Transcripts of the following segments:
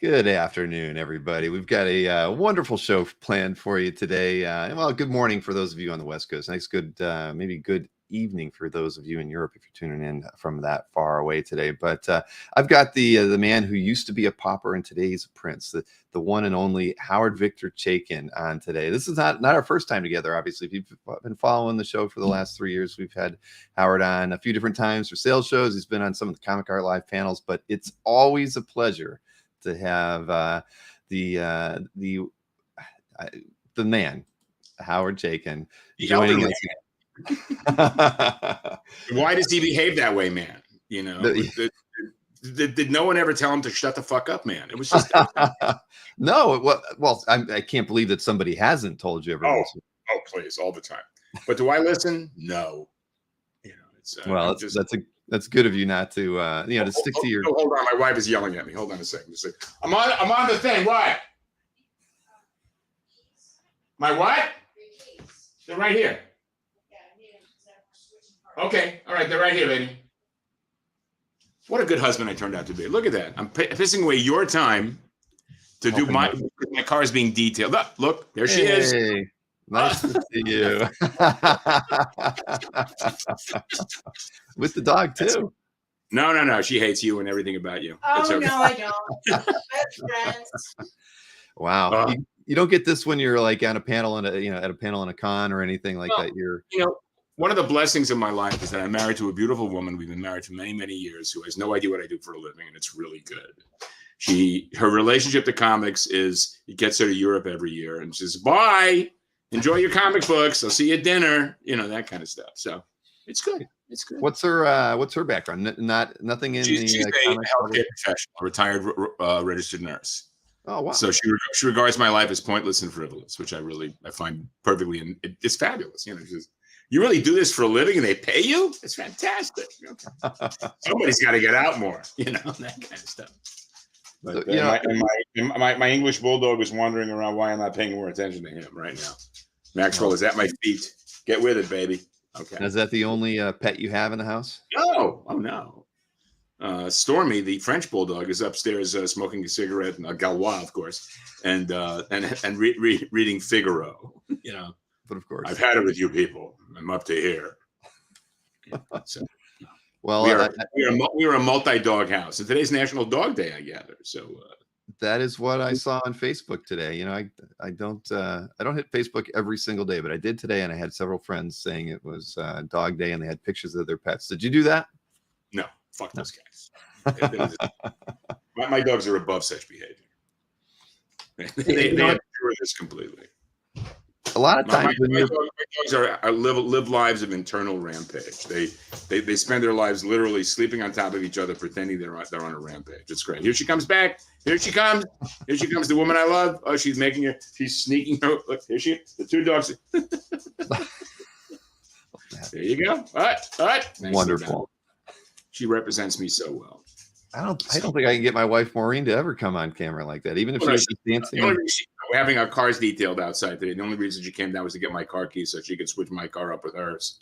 Good afternoon, everybody. We've got a wonderful show planned for you today. Well, good morning for those of you on the West Coast. Nice, good, maybe good evening for those of you in Europe if you're tuning in from that far away today. But I've got the man who used to be a pauper and today's a prince, the one and only Howard Victor Chaykin on today. This is not our first time together. Obviously, if you've been following the show for the last 3 years, we've had Howard on a few different times for sales shows. He's been on some of the Comic Art Live panels, but it's always a pleasure to have the man Howard Chaykin joining us. Why does he behave that way, man? You know, did no one ever tell him to shut the fuck up, man? It was just no. Well, I can't believe that somebody hasn't told you ever. Oh, please, all the time. But do I listen? No. You know, it's well, that's good of you not to to stick to your. Hold on, my wife is yelling at me. Hold on a second. I'm on the thing. What? My what? They're right here. Okay, all right, they're right here, baby. What a good husband I turned out to be. Look at that. I'm pissing away your time to do my car's being detailed. Look, there she is. Nice to see you. With the dog too. No. She hates you and everything about you. Oh, okay. No, I don't. Best friends. Wow. You don't get this when you're like on a panel at a panel in a con or anything like that. One of the blessings of my life is that I'm married to a beautiful woman. We've been married for many, many years, who has no idea what I do for a living, and it's really good. Her relationship to comics is it gets her to Europe every year, and she says, "Bye, enjoy your comic books. I'll see you at dinner." You know, that kind of stuff. So it's good. It's good. What's her background? Nothing in she's a healthcare professional, retired registered nurse. Oh wow! So she regards my life as pointless and frivolous, which I find perfectly, and it's fabulous. You know, she says, "You really do this for a living, and they pay you? It's fantastic." Okay. Somebody's got to get out more, that kind of stuff. But, my English bulldog is wandering around why I'm not paying more attention to him right now. Maxwell is at my feet. Get with it, baby. Okay. Is that the only pet you have in the house? No. Oh no. Stormy, the French bulldog, is upstairs smoking a cigarette, and a Gaulois, of course, and reading Figaro. But of course, I've had it with you people. I'm up to here. So, well, we are a multi-dog house, and today's National Dog Day, I gather. So that is what I saw on Facebook today. I don't hit Facebook every single day, but I did today, and I had several friends saying it was Dog Day, and they had pictures of their pets. Did you do that? No, fuck those guys. My dogs are above such behavior. They have this completely. A lot of times my dogs live lives of internal rampage. They spend their lives literally sleeping on top of each other, pretending they're on a rampage. It's great. Here she comes back. Here she comes. Here she comes. The woman I love. Oh, she's sneaking her. Look, here she is. The two dogs. There you go. All right. Wonderful. She represents me so well. I don't think I can get my wife Maureen to ever come on camera like that, even if she was just dancing. We're having our cars detailed outside today. The only reason she came down was to get my car keys so she could switch my car up with hers.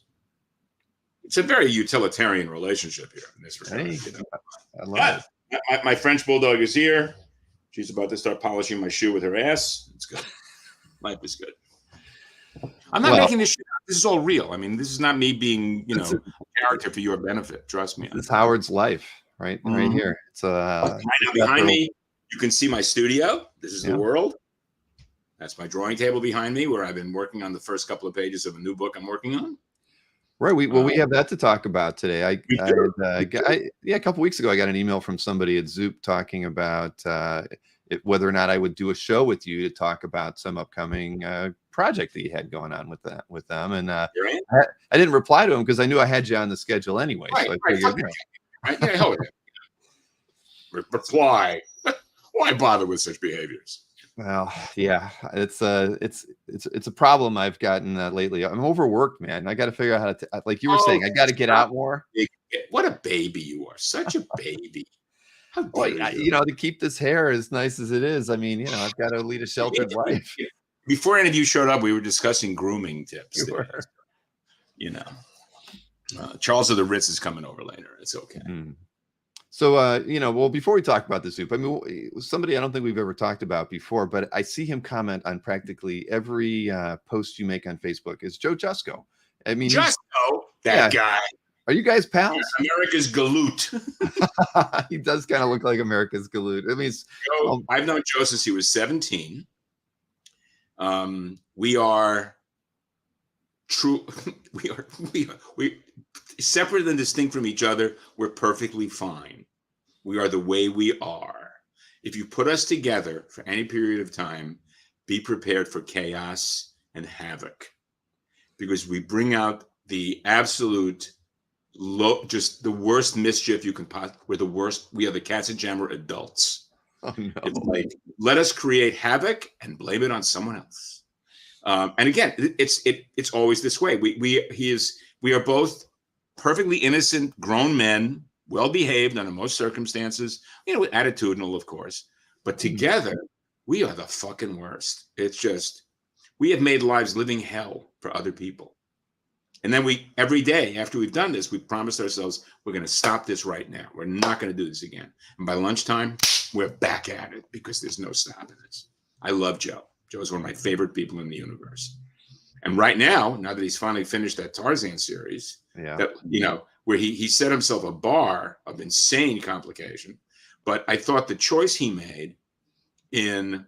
It's a very utilitarian relationship here in this regard. Hey, I love it. My French bulldog is here. She's about to start polishing my shoe with her ass. It's good. Life is good. I'm not making this shit up. This is all real. I mean, this is not me being, a character for your benefit. Trust me. It's Howard's life, right? Mm-hmm. Right here. It's behind me. You can see my studio. This is the world. That's my drawing table behind me, where I've been working on the first couple of pages of a new book I'm working on. Right. We have that to talk about today. A couple weeks ago, I got an email from somebody at ZOOP talking about whether or not I would do a show with you to talk about some upcoming project that you had going on with them. And I didn't reply to him because I knew I had you on the schedule anyway. Right, so I figured, hold it. Reply. Why bother with such behaviors? Well, yeah, it's a problem I've gotten lately. I'm overworked, man. I got to figure out how to, like you were saying, I got to get out more. What a baby you are! Such a baby. To keep this hair as nice as it is. I mean, I've got to lead a sheltered life. Before any of you showed up, we were discussing grooming tips. Charles of the Ritz is coming over later. It's okay. So, well, before we talk about the ZOOP, I mean, somebody I don't think we've ever talked about before, but I see him comment on practically every post you make on Facebook is Joe Jusko. I mean, Jusko, that guy. Are you guys pals? Yeah, America's galoot. He does kind of look like America's galoot. I mean, Joe, I've known Joe since he was 17. We are true. We separate and distinct from each other. We're perfectly fine. We are the way we are. If you put us together for any period of time, be prepared for chaos and havoc, because we bring out the absolute just the worst mischief you can possibly. We're the worst. We are the Katzenjammer adults. Oh, no. It's like, let us create havoc and blame it on someone else. And again, it's always this way. We are both perfectly innocent grown men, well behaved under most circumstances. Attitudinal, of course, but together we are the fucking worst. It's just, we have made lives living hell for other people. And then every day after we've done this, we promised ourselves, we're going to stop this right now. We're not going to do this again. And by lunchtime, we're back at it because there's no stopping this. I love Joe. Joe is one of my favorite people in the universe. And right now that he's finally finished that Tarzan series, where he set himself a bar of insane complication. But I thought the choice he made in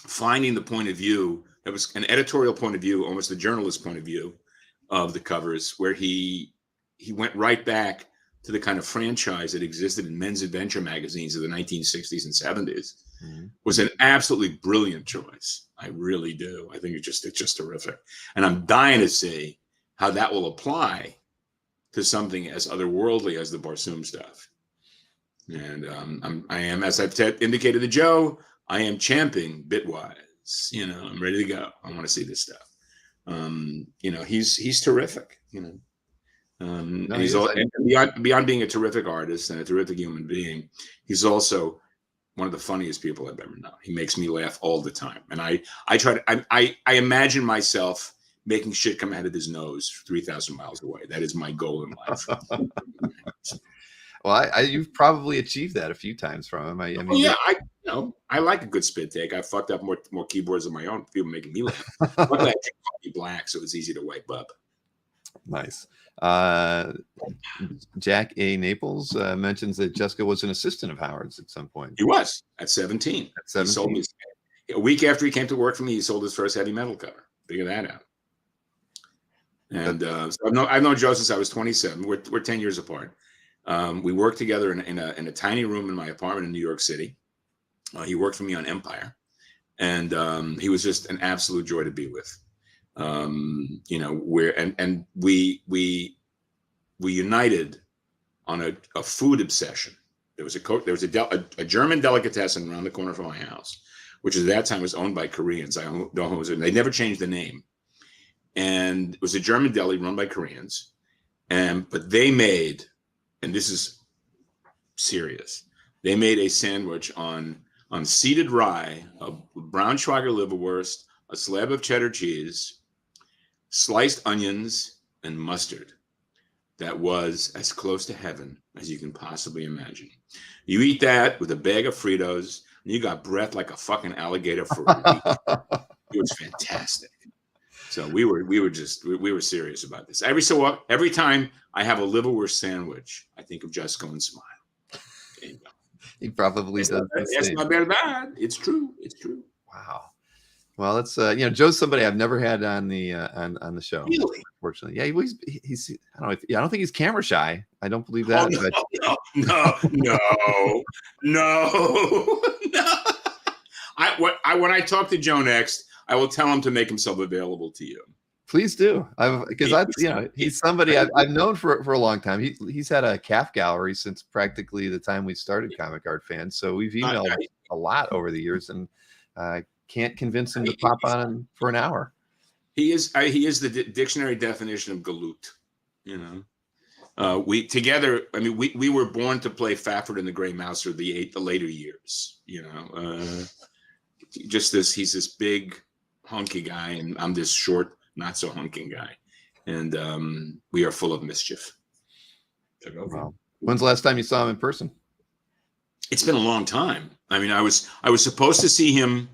finding the point of view that was an editorial point of view, almost a journalist point of view, of the covers, where he went right back to the kind of franchise that existed in men's adventure magazines of the 1960s and 70s, was an absolutely brilliant choice. I really do. I think it's just terrific. And I'm dying to see how that will apply to something as otherworldly as the Barsoom stuff. And I am, as I've indicated to Joe, I am champing bitwise. I'm ready to go. I want to see this stuff. He's terrific, and he's beyond being a terrific artist and a terrific human being. He's also one of the funniest people I've ever known. He makes me laugh all the time. And I imagine myself making shit come out of his nose 3,000 miles away. That is my goal in life. Well, you've probably achieved that a few times from him. I like a good spit take. I fucked up more keyboards of my own. People making me laugh. Luckily, I drink coffee black, so it's easy to wipe up. Nice. Jack A. Naples mentions that Jusko was an assistant of Howard's at some point. He was at 17. At 17. He sold me a week after he came to work for me. He sold his first heavy metal cover. Figure that out. And so I've known Joe since I was 27. We're 10 years apart. We worked together in a tiny room in my apartment in New York City. He worked for me on Empire, and he was just an absolute joy to be with. We united on a food obsession. There was a German delicatessen around the corner from my house, which at that time was owned by Koreans. They never changed the name, and it was a German deli run by Koreans, but they made, and this is serious, they made a sandwich on seeded rye, a Braunschweiger liverwurst, a slab of cheddar cheese, sliced onions, and mustard. That was as close to heaven as you can possibly imagine. You eat that with a bag of Fritos, and you got breath like a fucking alligator for a week. It was fantastic. So we were serious about this. Every time I have a liverwurst sandwich, I think of Jusko and smile. There you go. He probably does. It's not bad. It's true. Wow. Well, it's Joe's somebody I've never had on the show. Really? Fortunately, yeah. He's I don't know. I don't think he's camera shy. I don't believe that. No. When I talk to Joe next, I will tell him to make himself available to you. Please do. He's somebody I've known for a long time. He's had a calf gallery since practically the time we started Comic Art Fans. So we've emailed a lot over the years, and can't convince him to pop on for an hour. He is the dictionary definition of galoot. We together. I mean, we were born to play Fafford and the Grey Mouse or the later years. He's this big hunky guy, and I'm this short, not so hunking guy, and we are full of mischief. Wow. When's the last time you saw him in person? It's been a long time. I mean, I was supposed to see him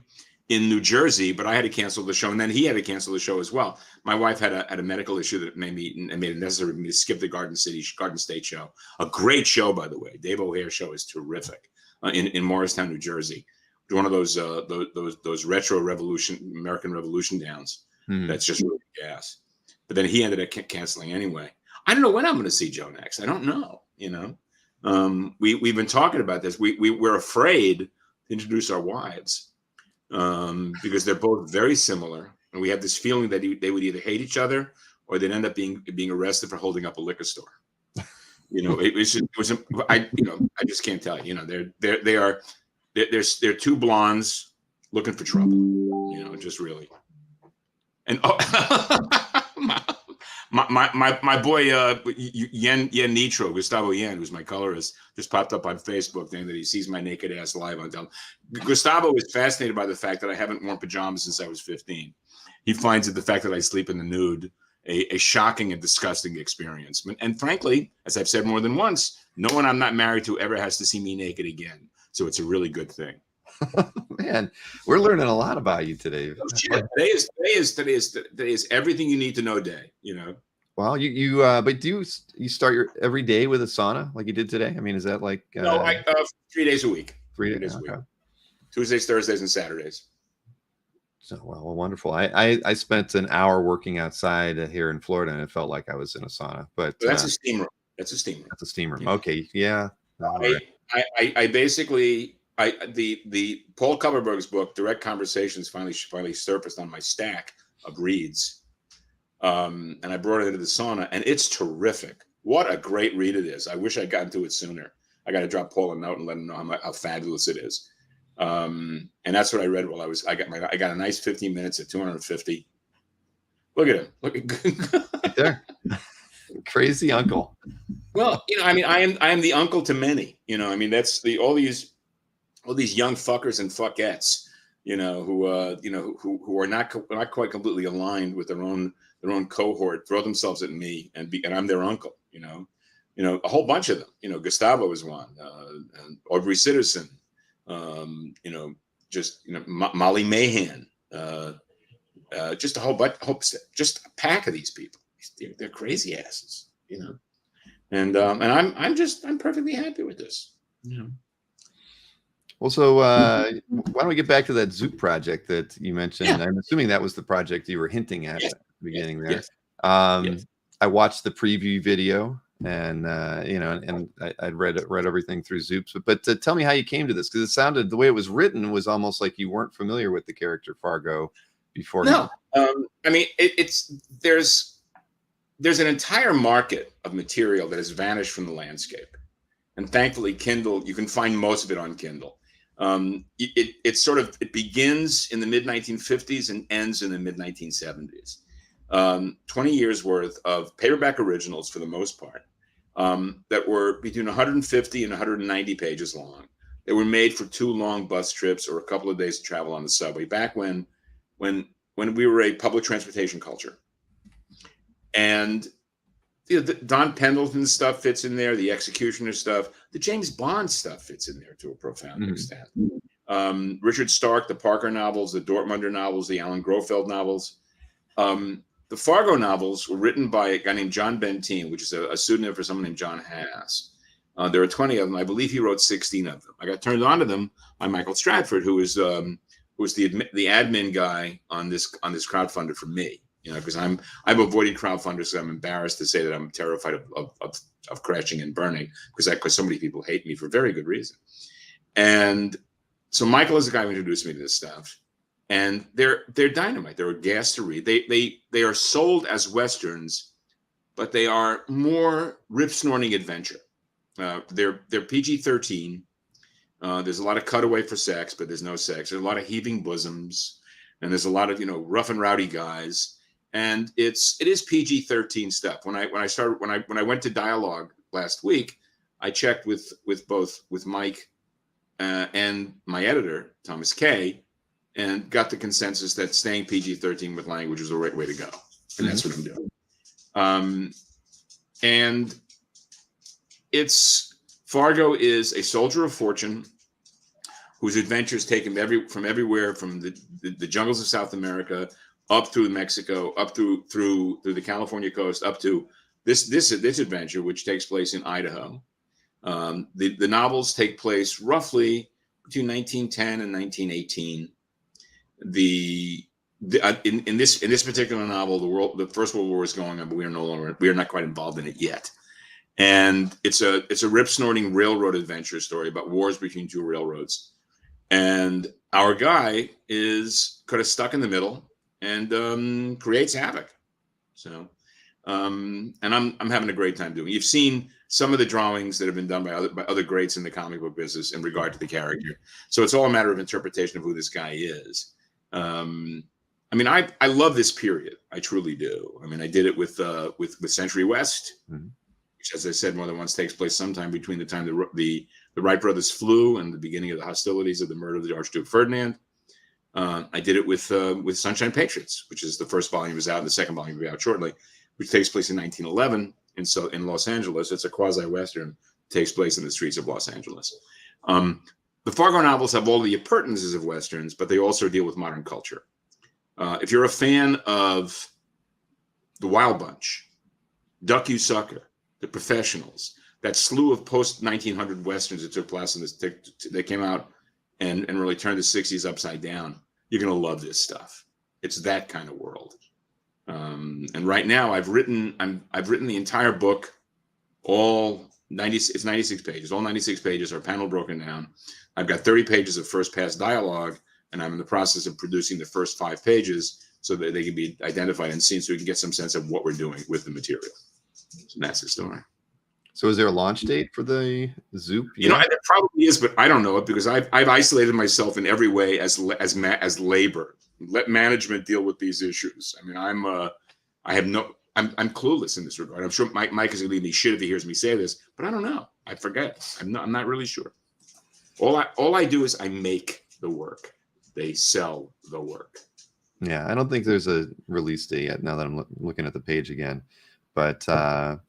in New Jersey, but I had to cancel the show, and then he had to cancel the show as well. My wife had a medical issue that made it necessary for me to skip the Garden State show. A great show, by the way. Dave O'Hare show is terrific in Morristown, New Jersey. One of those retro American Revolution downs. That's just really gas. But then he ended up canceling anyway. I don't know when I'm going to see Joe next. I don't know. You know, we've been talking about this. We're afraid to introduce our wives because they're both very similar, and we have this feeling that they would either hate each other or they'd end up being arrested for holding up a liquor store. You know, I just can't tell you. You know, they're two blondes looking for trouble. You know, just really. And my boy Yen Nitro, Gustavo Yen, who's my colorist, just popped up on Facebook saying that he sees my naked ass live on television. Gustavo is fascinated by the fact that I haven't worn pajamas since I was 15. He finds that the fact that I sleep in the nude a shocking and disgusting experience. And frankly, as I've said more than once, no one I'm not married to ever has to see me naked again. So it's a really good thing. Man, we're learning a lot about you today. Oh, shit. Today is everything you need to know day, you know. Well, but do you start your every day with a sauna like you did today? I mean, is that like no, 3 days a week. 3 days a week. Tuesdays, Thursdays, and Saturdays. So well, wonderful. I spent an hour working outside here in Florida, and it felt like I was in a sauna. But that's a steam room. That's a steam room. That's a steam room. Yeah. Okay, yeah. I basically the Paul Kupperberg's book, Direct Conversations, finally surfaced on my stack of reads, and I brought it into the sauna, and it's terrific. What a great read it is! I wish I'd gotten to it sooner. I got to drop Paul a note and let him know how fabulous it is. And that's what I read while I got a nice 15 minutes at 250. Look at him. Look at right there. Crazy uncle. Well, you know, I mean, I am the uncle to many. You know, I mean, that's all these young fuckers and fuckettes, you know, who are not quite completely aligned with their own cohort, throw themselves at me, and I'm their uncle. You know, a whole bunch of them. You know, Gustavo is one, and Aubrey Sitterson. You know, just Molly Mahan, just a whole bunch, just a pack of these people. They're crazy asses, you know, and I'm perfectly happy with this. You know. Well, so why don't we get back to that ZOOP project that you mentioned? Yeah. I'm assuming that was the project you were hinting at at the beginning there. Yes. Yes. I watched the preview video. And you know, and I'd read everything through ZOOP. But tell me how you came to this, because it sounded, the way it was written was almost like you weren't familiar with the character Fargo before. No, I mean there's an entire market of material that has vanished from the landscape, and thankfully Kindle, you can find most of it on Kindle. It begins in the mid 1950s and ends in the mid 1970s. 20 years worth of paperback originals for the most part, that were between 150 and 190 pages long. They were made for 2 long bus trips or a couple of days of travel on the subway, back when we were a public transportation culture. And you know, the Don Pendleton stuff fits in there, the Executioner stuff, the James Bond stuff fits in there to a profound extent. Richard Stark, the Parker novels, the Dortmunder novels, the Alan Grofeld novels. The Fargo novels were written by a guy named John Benteen, which is a pseudonym for someone named John Hass. There are 20 of them. I believe he wrote 16 of them. I got turned on to them by Michael Stratford, who was the admin guy on this crowdfunder for me. You know, because I've avoided crowdfunders, so I'm embarrassed to say that I'm terrified of crashing and burning, because so many people hate me for very good reason. And so Michael is the guy who introduced me to this stuff. And they're dynamite. They're a gas to read. They are sold as Westerns, but they are more rip-snorting adventure. They're PG-13. There's a lot of cutaway for sex, but there's no sex. There's a lot of heaving bosoms, and there's a lot of rough and rowdy guys. And it is PG-13 stuff. When I went to Dialogue last week, I checked with Mike and my editor Thomas Kay, and got the consensus that staying PG-13 with language was the right way to go. And that's what I'm doing. And Fargo is a soldier of fortune whose adventures take him from everywhere, from the jungles of South America up through Mexico, up through the California coast, up to this adventure, which takes place in Idaho. The novels take place roughly between 1910 and 1918. In this particular novel, the First World War is going on, but we are not quite involved in it yet. And it's a rip snorting railroad adventure story about wars between two railroads. And our guy is kind of stuck in the middle and creates havoc. So, and I'm having a great time doing it. You've seen some of the drawings that have been done by other greats in the comic book business in regard to the character. So it's all a matter of interpretation of who this guy is. I mean, I love this period. I truly do. I mean, I did it with Century West, which, as I said more than once, takes place sometime between the time the Wright brothers flew and the beginning of the hostilities of the murder of the Archduke Ferdinand. I did it with Sunshine Patriots, which is the first volume is out, and the second volume will be out shortly, which takes place in 1911 in Los Angeles. It's a quasi-Western, takes place in the streets of Los Angeles. The Fargo novels have all the appurtenances of Westerns, but they also deal with modern culture. If you're a fan of The Wild Bunch, Duck You Sucker, The Professionals, that slew of post-1900 Westerns that took place in this, that came out and really turned the 60s upside down, you're going to love this stuff. It's that kind of world. And right now I've written the entire book, it's 96 pages. All 96 pages are panel broken down. I've got 30 pages of first pass dialogue, and I'm in the process of producing the first 5 pages so that they can be identified and seen, so we can get some sense of what we're doing with the material. So that's the story. So is there a launch date for the ZOOP? You know, there probably is, but I don't know it because I've isolated myself in every way as labor. Let management deal with these issues. I mean, I'm clueless in this regard. I'm sure Mike is gonna leave me shit if he hears me say this, but I don't know. I forget. I'm not really sure. All I do is I make the work. They sell the work. Yeah, I don't think there's a release date yet. Now that I'm looking at the page again. But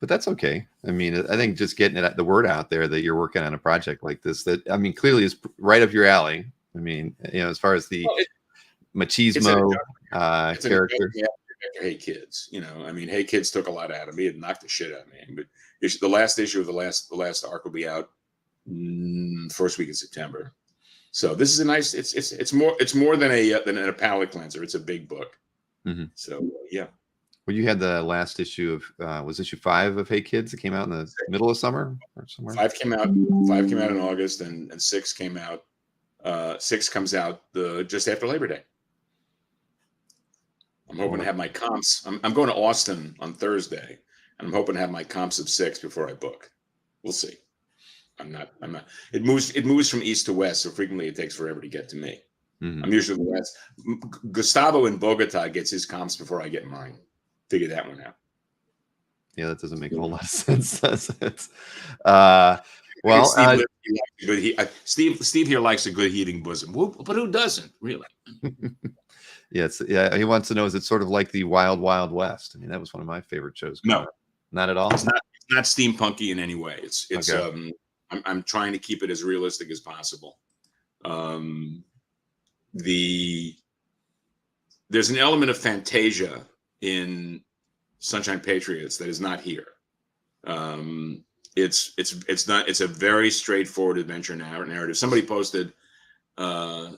that's okay. I mean, I think just getting the word out there that you're working on a project like this, that, I mean, clearly is right up your alley. I mean, you know, as far as the machismo character. Hey Kids, you know, I mean, Hey Kids took a lot out of me. It knocked the shit out of me. But the last issue of the last arc will be out first week in September. So this is a nice. It's more than a palate cleanser. It's a big book. Mm-hmm. So yeah. Well, you had the last issue of was issue 5 of Hey Kids that came out in the middle of summer or somewhere. 5 came out in August, and 6 came out. 6 comes out just after Labor Day. I'm hoping to have my comps. I'm going to Austin on Thursday, and I'm hoping to have my comps of 6 before I book. We'll see. I'm not. It moves from east to west, so frequently it takes forever to get to me. Mm-hmm. I'm usually the west. Gustavo in Bogota gets his comps before I get mine. Figure that one out. Yeah, that doesn't make a whole lot of sense, does it? Well, Steve here likes a good heating bosom, but who doesn't, really? Yes, yeah. He wants to know: is it sort of like the Wild Wild West? I mean, that was one of my favorite shows. No, not at all. It's not steampunky in any way. It's okay. I'm trying to keep it as realistic as possible. There's an element of fantasia in Sunshine Patriots that is not here. It's a very straightforward adventure narrative. Somebody posted a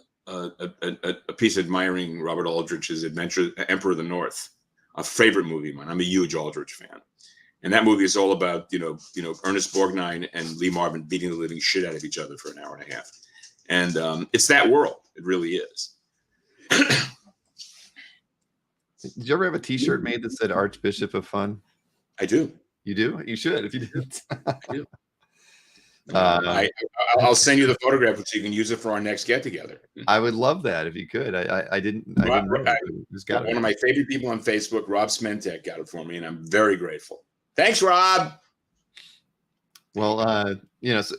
piece admiring Robert Aldrich's Adventure, Emperor of the North, a favorite movie of mine. I'm a huge Aldrich fan, and that movie is all about Ernest Borgnine and Lee Marvin beating the living shit out of each other for an hour and a half, and it's that world. It really is. Did you ever have a T-shirt made that said Archbishop of Fun? I do. You do? You should if you didn't. I do. I'll send you the photograph so you can use it for our next get together. I would love that if you could. I didn't know. One of my favorite people on Facebook, Rob Smentek, got it for me, and I'm very grateful. Thanks, Rob. Well,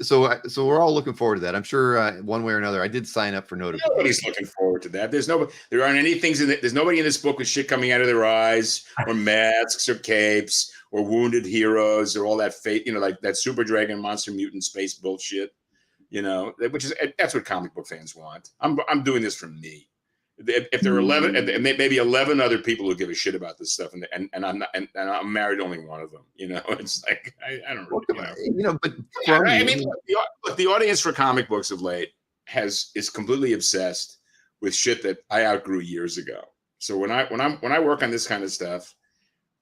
so we're all looking forward to that. I'm sure one way or another. I did sign up for notifications. Nobody's looking forward to that. There aren't any things there's nobody in this book with shit coming out of their eyes, or masks, or capes, or Wounded Heroes or all that fate, like that Super Dragon Monster Mutant space bullshit, that's what comic book fans want. I'm doing this for me. If there are 11, and maybe 11 other people who give a shit about this stuff, and I'm not, and I'm married to only one of them, it's like I don't really, but I mean, look, the audience for comic books of late is completely obsessed with shit that I outgrew years ago. So when I work on this kind of stuff,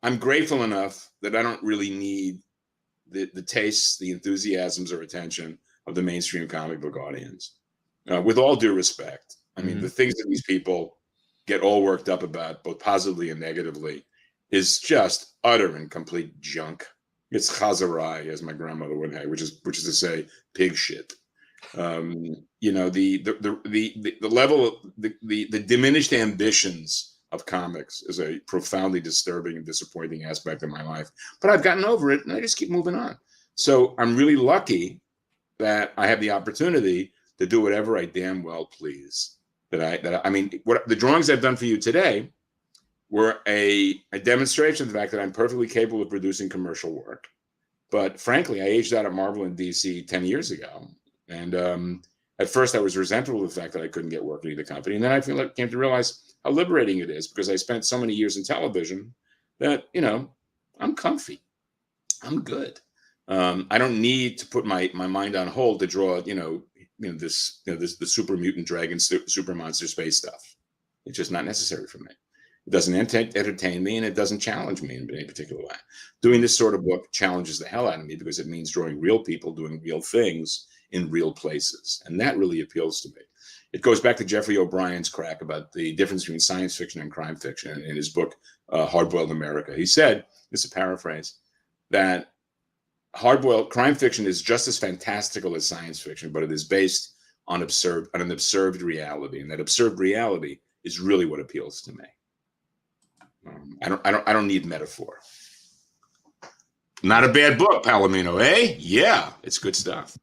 I'm grateful enough that I don't really need the tastes, the enthusiasms, or attention of the mainstream comic book audience. With all due respect, I mean, the things that these people get all worked up about, both positively and negatively, is just utter and complete junk. It's chazarai, as my grandmother would say, which is to say pig shit. The level, the diminished ambitions of comics is a profoundly disturbing and disappointing aspect of my life. But I've gotten over it, and I just keep moving on. So I'm really lucky that I have the opportunity to do whatever I damn well please. I mean, what the drawings I've done for you today were a demonstration of the fact that I'm perfectly capable of producing commercial work. But frankly, I aged out at Marvel and DC 10 years ago. And at first I was resentful of the fact that I couldn't get work at either company. And then I came to realize how liberating it is, because I spent so many years in television that, I'm comfy. I'm good. I don't need to put my mind on hold to draw, the super mutant dragon, super monster space stuff. It's just not necessary for me. It doesn't entertain me, and it doesn't challenge me in any particular way. Doing this sort of book challenges the hell out of me, because it means drawing real people doing real things in real places. And that really appeals to me. It goes back to Jeffrey O'Brien's crack about the difference between science fiction and crime fiction in his book, Hard-Boiled America. He said, this is a paraphrase, that hard-boiled crime fiction is just as fantastical as science fiction, but it is based on an observed reality, and that observed reality is really what appeals to me. I don't need metaphor. Not a bad book, Palomino, eh? Yeah, it's good stuff.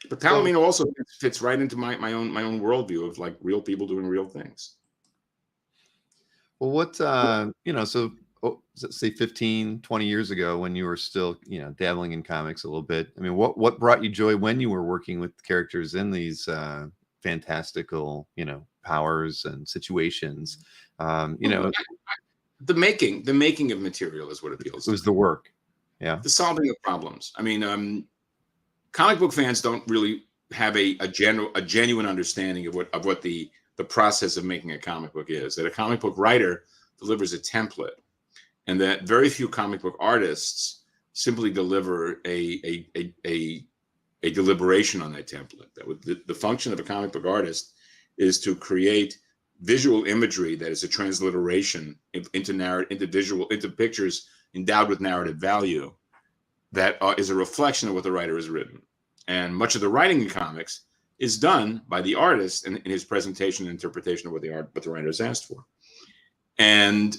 But Palomino also fits right into my own worldview of like real people doing real things. Well, what say 15, 20 years ago, when you were still, dabbling in comics a little bit, I mean, what brought you joy when you were working with characters in these fantastical, powers and situations? The making of material is what appeals. It was the work. Yeah. The solving of problems. I mean, comic book fans don't really have a genuine understanding of what the process of making a comic book is. That a comic book writer delivers a template, and that very few comic book artists simply deliver a deliberation on that template. That the function of a comic book artist is to create visual imagery that is a transliteration into pictures endowed with narrative value that is a reflection of what the writer has written. And much of the writing in comics is done by the artist in his presentation and interpretation of what the writer has asked for. And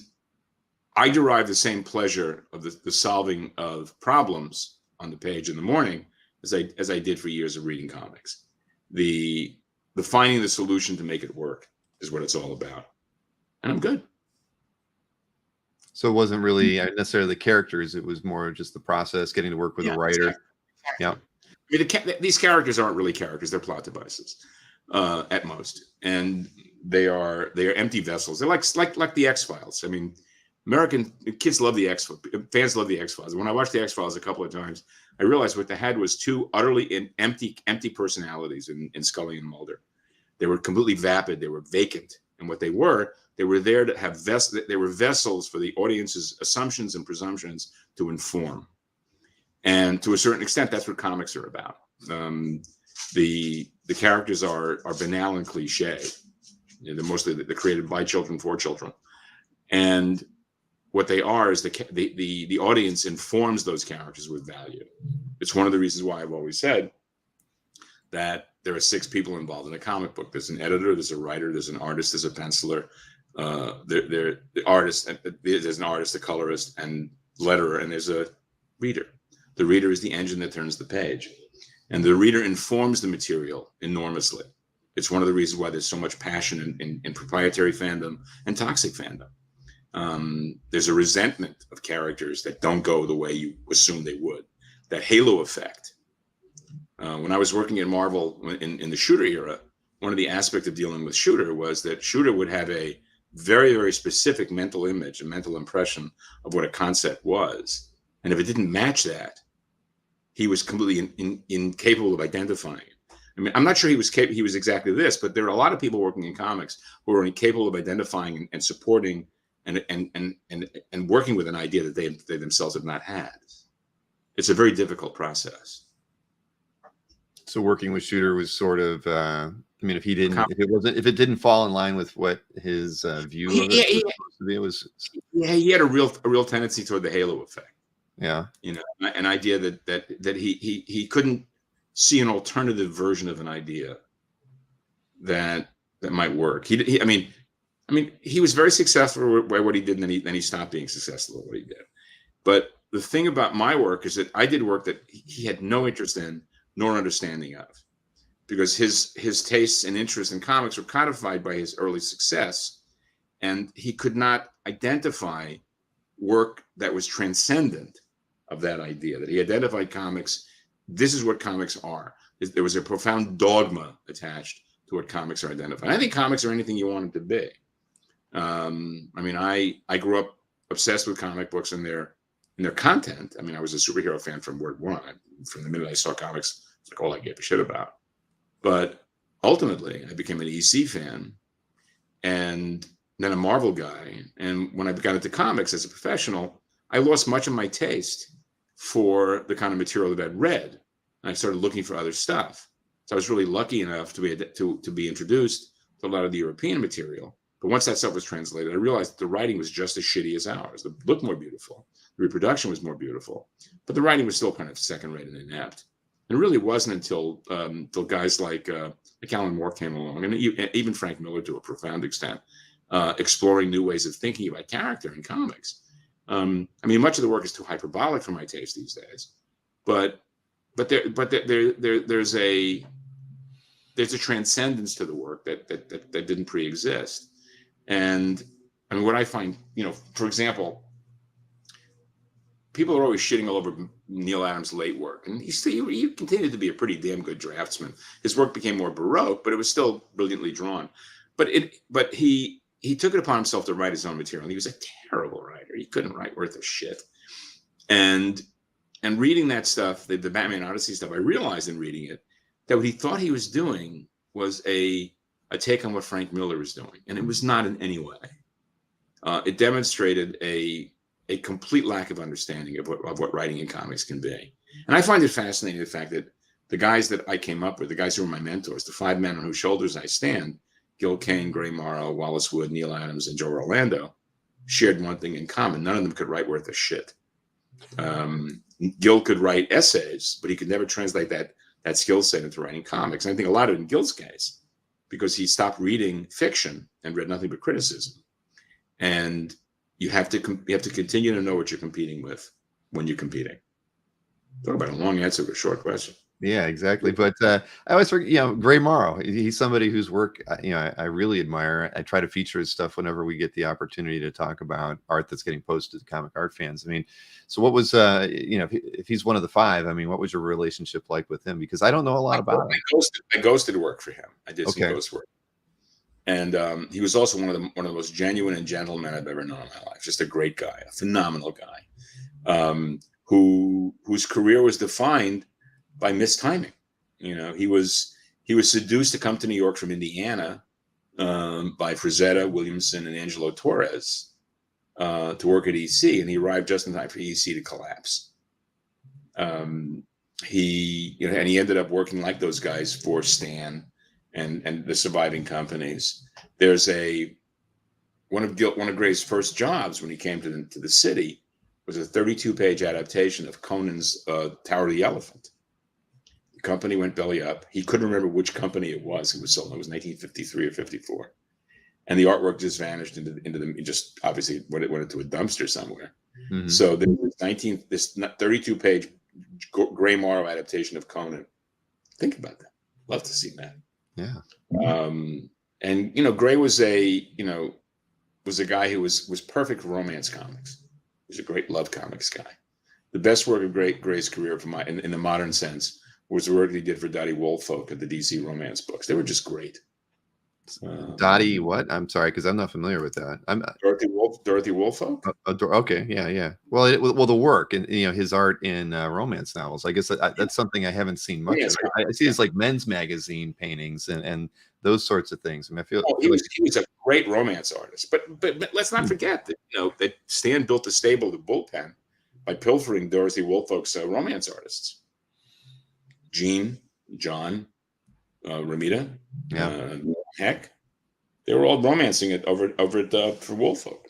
I derive the same pleasure of the solving of problems on the page in the morning as I did for years of reading comics. The finding the solution to make it work is what it's all about. And I'm good. So it wasn't really necessarily the characters. It was more just the process, getting to work with a writer. Exactly. Yeah. I mean, these characters aren't really characters. They're plot devices at most. And they are empty vessels. They're like the X-Files. I mean, American kids love the X-Files. Fans love the X-Files. When I watched the X-Files a couple of times, I realized what they had was two utterly empty personalities in Scully and Mulder. They were completely vapid. They were vacant. And what they were there to have they were vessels for the audience's assumptions and presumptions to inform. And to a certain extent, that's what comics are about. The characters are banal and cliche. They're mostly they're created by children for children. And what they are is the audience informs those characters with value. It's one of the reasons why I've always said that there are 6 people involved in a comic book. There's an editor, there's a writer, there's an artist, there's a penciler, the artist, there's an artist, a colorist, and letterer, and there's a reader. The reader is the engine that turns the page, and the reader informs the material enormously. It's one of the reasons why there's so much passion in proprietary fandom and toxic fandom. There's a resentment of characters that don't go the way you assume they would. That halo effect. When I was working at Marvel in the Shooter era, one of the aspects of dealing with Shooter was that Shooter would have a very, very specific mental image, a mental impression of what a concept was. And if it didn't match that, he was completely incapable of identifying it. I mean, I'm not sure he was exactly this, but there are a lot of people working in comics who are incapable of identifying and supporting and working with an idea that they themselves have not had. It's a very difficult process. So working with Shooter was sort of, I mean, if it didn't fall in line with what his view of it was supposed to be, it was. Yeah, he had a real tendency toward the halo effect. Yeah, you know, an idea that he couldn't see an alternative version of an idea that might work. I mean, he was very successful at what he did, and then he stopped being successful at what he did. But the thing about my work is that I did work that he had no interest in nor understanding of, because his tastes and interests in comics were codified by his early success, and he could not identify work that was transcendent of that idea. That he identified comics. This is what comics are. There was a profound dogma attached to what comics are identified. I think comics are anything you want them to be. I mean, I grew up obsessed with comic books and their content. I mean, I was a superhero fan from word one. From the minute I saw comics, it's like all I gave a shit about. But ultimately, I became an EC fan, and then a Marvel guy. And when I got into comics as a professional, I lost much of my taste for the kind of material that I'd read, and I started looking for other stuff. So I was really lucky enough to be introduced to a lot of the European material. But once that stuff was translated, I realized the writing was just as shitty as ours. It looked more beautiful, the reproduction was more beautiful, but the writing was still kind of second-rate and inept. And it really wasn't until guys like Alan Moore came along, and even Frank Miller to a profound extent, exploring new ways of thinking about character in comics. I mean, much of the work is too hyperbolic for my taste these days, but there's a transcendence to the work that didn't pre-exist. And I mean, what I find, you know, for example, people are always shitting all over Neil Adams' late work, and he continued to be a pretty damn good draftsman. His work became more baroque, but it was still brilliantly drawn. But he took it upon himself to write his own material. And he was a terrible writer. He couldn't write worth a shit. And reading that stuff, the Batman Odyssey stuff, I realized in reading it that what he thought he was doing was a take on what Frank Miller was doing, and it was not in any way. It demonstrated a complete lack of understanding of what writing in comics can be. And I find it fascinating, the fact that the guys that I came up with, the guys who were my mentors, the five men on whose shoulders I stand, Gil Kane, Gray Morrow, Wallace Wood, Neil Adams, and Joe Orlando, shared one thing in common. None of them could write worth a shit. Gil could write essays, but he could never translate that skill set into writing comics. And I think a lot of it in Gil's case, because he stopped reading fiction and read nothing but criticism. And you have to continue to know what you're competing with when you're competing. Talk about a long answer to a short question. Yeah, exactly. But I always forget, you know, Gray Morrow. He's somebody whose work, you know, I really admire. I try to feature his stuff whenever we get the opportunity to talk about art that's getting posted to comic art fans. I mean, so what was, you know, if he's one of the five, I mean, what was your relationship like with him? Because I don't know a lot about him. I ghosted work for him. I did some ghost work. And he was also one of the most genuine and gentle men I've ever known in my life. Just a great guy, a phenomenal guy, whose career was defined by mistiming. You know, he was seduced to come to New York from Indiana by Frazetta, Williamson, and Angelo Torres to work at EC, and he arrived just in time for EC to collapse. He ended up working like those guys for Stan and the surviving companies. There's one of Gray's first jobs when he came to the city was a 32-page adaptation of Conan's Tower of the Elephant. The company went belly up. He couldn't remember which company it was. It was 1953 or 54, and the artwork just vanished into the just obviously went into a dumpster somewhere. Mm-hmm. So this 32-page Gray Morrow adaptation of Conan. Think about that. Love to see that. Yeah. And Gray was a was a guy who was perfect for romance comics. He was a great love comics guy. The best work of Gray's career, in the modern sense, was the work he did for Dottie Woolfolk at the DC romance books. They were just great. Dottie, what? I'm sorry, because I'm not familiar with that. I'm Dorothy Woolfolk. Okay, yeah. Well, the work and his art in romance novels. I guess that's something I haven't seen much. Yeah, of. I see his like men's magazine paintings and those sorts of things. I mean, he was a great romance artist. But let's not forget that that Stan built the stable, the bullpen, by pilfering Dorothy Woolfolk's romance artists. Jean, John, Ramita, Heck, they were all romancing it over at for Woolfolk.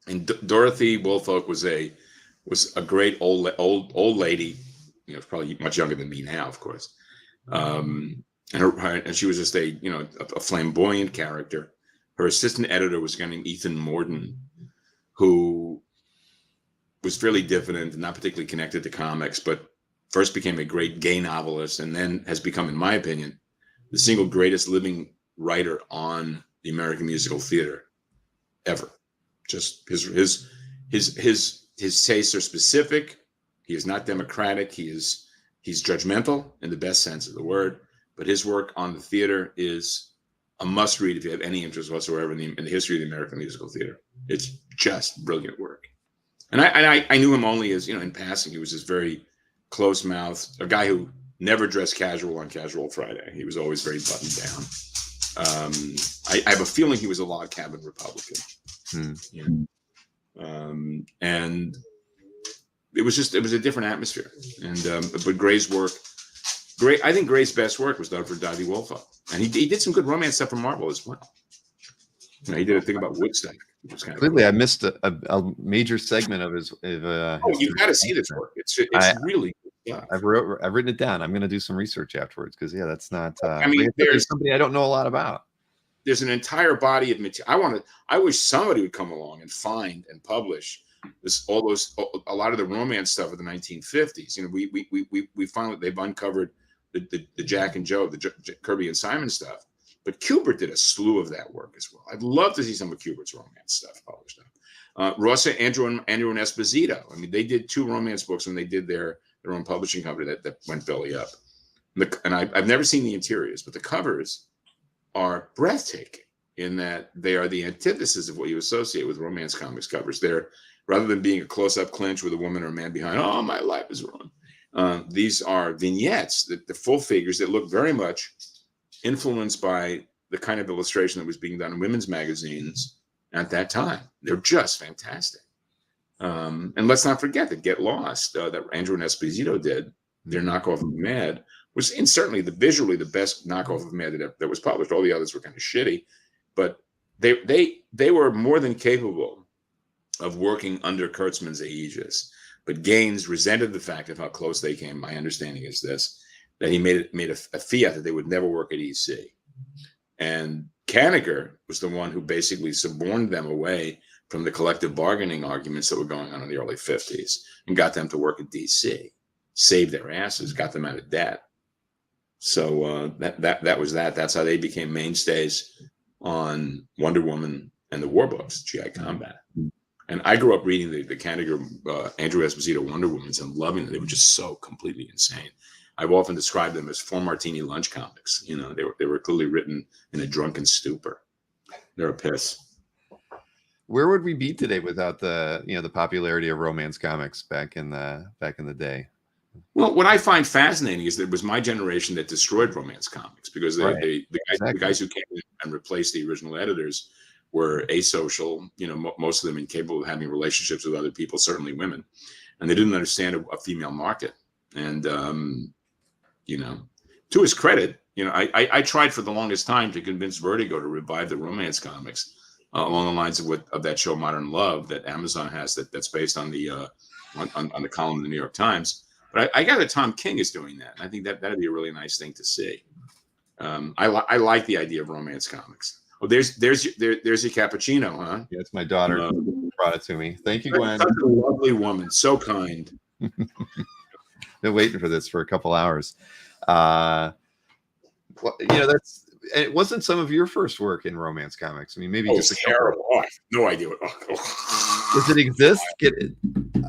And Dorothy Woolfolk was a great old lady, probably much younger than me now, of course. And she was just a flamboyant character. Her assistant editor was a guy named Ethan Morden, who was fairly diffident and not particularly connected to comics, but first became a great gay novelist, and then has become, in my opinion, the single greatest living writer on the American musical theater ever. Just his tastes are specific. He is not democratic. He's judgmental in the best sense of the word. But his work on the theater is a must read if you have any interest whatsoever in the history of the American musical theater. It's just brilliant work. And I knew him only as in passing. He was this very close-mouthed, a guy who never dressed casual on Casual Friday. He was always very buttoned down. I have a feeling he was a log cabin Republican. And it was a different atmosphere. And but Gray's work, I think Gray's best work was done for Dottie Woolfolk. And he did some good romance stuff for Marvel as well. He did a thing about Woodstock. Clearly, I missed a major segment of his. You got to see this work. It's really. Yeah, I've written it down. I'm going to do some research afterwards because that's not. There's somebody I don't know a lot about. There's an entire body of material. I wish somebody would come along and find and publish a lot of the romance stuff of the 1950s. We found that they've uncovered the Jack and Joe, the Kirby and Simon stuff. But Kubert did a slew of that work as well. I'd love to see some of Kubert's romance stuff published. Rossa, Andrew and Esposito. I mean, they did 2 romance books when they did their own publishing company that went belly up. And I've never seen the interiors, but the covers are breathtaking in that they are the antithesis of what you associate with romance comics covers. They're, rather than being a close-up clinch with a woman or a man behind, oh, my life is ruined. These are vignettes, the full figures that look very much influenced by the kind of illustration that was being done in women's magazines at that time. They're just fantastic. And let's not forget that Get Lost, that Andrew and Esposito did, their knockoff of Mad, was certainly visually the best knockoff of Mad that was published. All the others were kind of shitty, but they were more than capable of working under Kurtzman's aegis. But Gaines resented the fact of how close they came. My understanding is this, that he made a fiat that they would never work at EC. And Kanigher was the one who basically suborned them away from the collective bargaining arguments that were going on in the early 50s and got them to work at DC, saved their asses, got them out of debt. So that was that. That's how they became mainstays on Wonder Woman and the war books, GI Combat. And I grew up reading the Kanigher, Andrew Esposito Wonder Womans and loving them. They were just so completely insane. I've often described them as 4 martini lunch comics. They were clearly written in a drunken stupor. They're a piss. Where would we be today without the popularity of romance comics back in the day? Well, what I find fascinating is that it was my generation that destroyed romance comics because the guys who came in and replaced the original editors were asocial, most of them incapable of having relationships with other people, certainly women, and they didn't understand a female market. And to his credit, I tried for the longest time to convince Vertigo to revive the romance comics along the lines of that show Modern Love that Amazon has that's based on the column in the New York Times. But I gather Tom King is doing that. And I think that'd be a really nice thing to see. I like the idea of romance comics. Oh, there's your cappuccino, huh? Yeah, it's my daughter who brought it to me. Thank you, Gwen. Such a lovely woman, so kind. Been waiting for this for a couple hours. it wasn't some of your first work in romance comics. I mean, maybe Oh, just a it's couple. terrible. Oh, I have no idea what. Does it exist? Get it.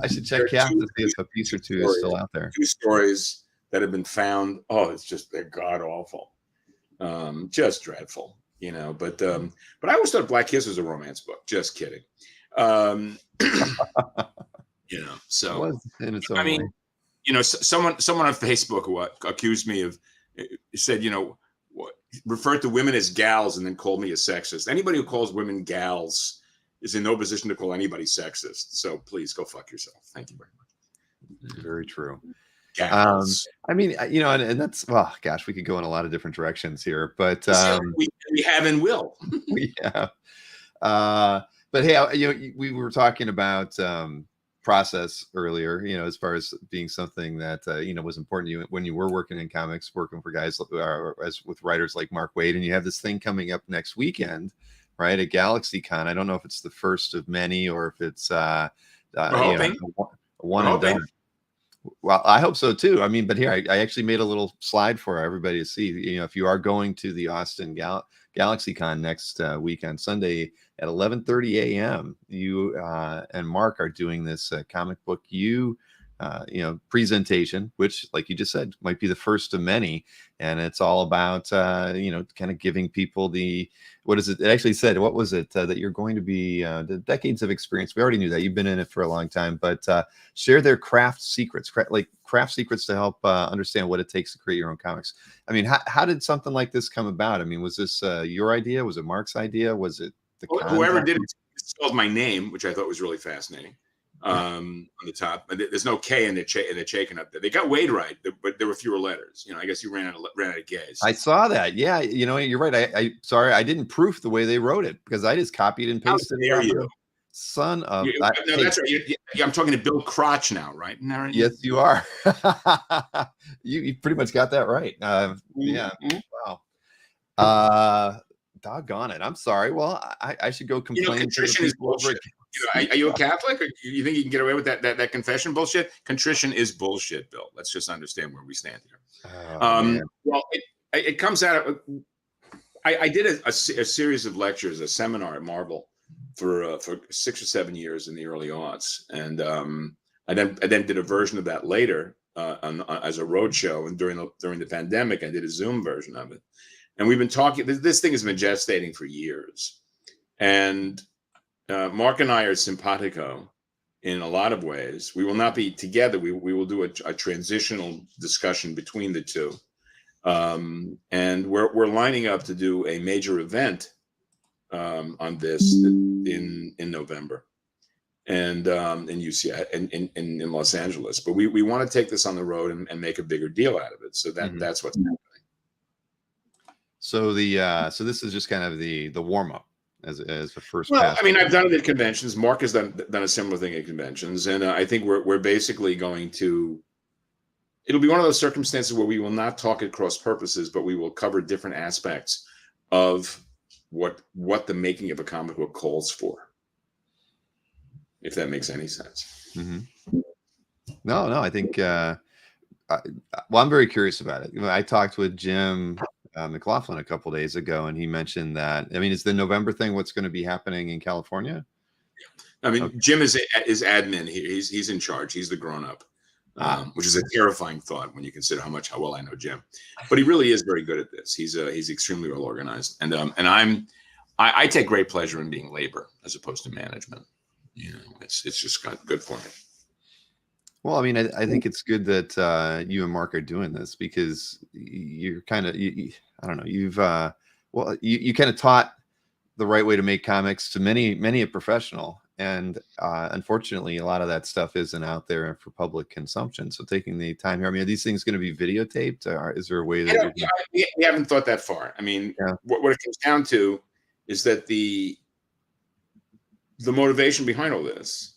I should check There are Cap to see if a piece or two is still out there. 2 stories that have been found. Oh, it's just they're god awful, just dreadful, you know. But I always thought Black Kiss was a romance book. Just kidding. You know, so It was in its own I mean, way. you know, someone on Facebook who accused me of said, you know, referred to women as gals and then called me a sexist. Anybody who calls women gals is in no position to call anybody sexist. So please go fuck yourself. Thank you very much. Very true. Gals. I mean, you know, and that's, well, gosh, we could go in a lot of different directions here, but we have and will. yeah. But hey, you know, we were talking about process earlier, you know, as far as being something that you know, was important to you when you were working in comics, working for guys as with writers like Mark Waid, and you have this thing coming up next weekend, right, at GalaxyCon. I don't know if it's the first of many or if it's you know, one and done. Well, I hope so too. I mean, but here I actually made a little slide for everybody to see. You know, if you are going to the Austin GalaxyCon next weekend, Sunday at 11:30 a.m., you and Mark are doing this comic book you know, presentation, which, like you just said, might be the first of many. And it's all about you know, kind of giving people the, what is it? It actually said, what was it that you're going to be the decades of experience. We already knew that, you've been in it for a long time, but share their craft secrets, like craft secrets to help understand what it takes to create your own comics. I mean, how did something like this come about? I mean, was this your idea? Was it Mark's idea? Was it whoever did it spelled my name, which I thought was really fascinating. On the top, and there's no K in the Chaykin up there. They got Waid right, but there were fewer letters. You know, I guess you ran out of K's. I saw that. Yeah, you know, you're right. I sorry, I didn't proof the way they wrote it because I just copied and pasted it. You? Son of no, that's right. I'm talking to Bill Crotch now, right? Right? Yes, you are. you pretty much got that right. Yeah. Wow. Doggone it. I'm sorry. Well, I should go complain to the people over. Are you a Catholic, or you think you can get away with that confession bullshit? Contrition is bullshit, Bill. Let's just understand where we stand here. Well, it comes out of. I did a series of lectures, a seminar at Marvel for 6 or 7 years in the early aughts, and I then did a version of that later as a roadshow, and during the pandemic, I did a Zoom version of it. And we've been talking. This thing has been gestating for years, and Mark and I are simpatico in a lot of ways. We will not be together. We will do a transitional discussion between the two, and we're lining up to do a major event on this in November, and in UCI in Los Angeles. But we want to take this on the road and make a bigger deal out of it. So that's what's happening. So so this is just kind of the warm up as the first. Well, I mean, I've done it at conventions. Mark has done a similar thing at conventions, and I think we're basically going to. It'll be one of those circumstances where we will not talk at cross purposes, but we will cover different aspects of what the making of a comic book calls for. If that makes any sense. Mm-hmm. No, I think. Well, I'm very curious about it. I talked with Jim McLaughlin a couple days ago, and he mentioned that. I mean, is the November thing what's going to be happening in California? I mean, okay. Jim is admin. He's in charge. He's the grown up, which is a terrifying thought when you consider how well I know Jim. But he really is very good at this. He's extremely well organized, and I take great pleasure in being labor as opposed to management. You know, it's just good for me. Well, I mean, I think it's good that you and Mark are doing this because you're kind of, I don't know, you kind of taught the right way to make comics to many a professional. And unfortunately, a lot of that stuff isn't out there for public consumption. So taking the time here, I mean, are these things going to be videotaped? Or is there a way that we haven't thought that far? I mean, what it comes down to is that the motivation behind all this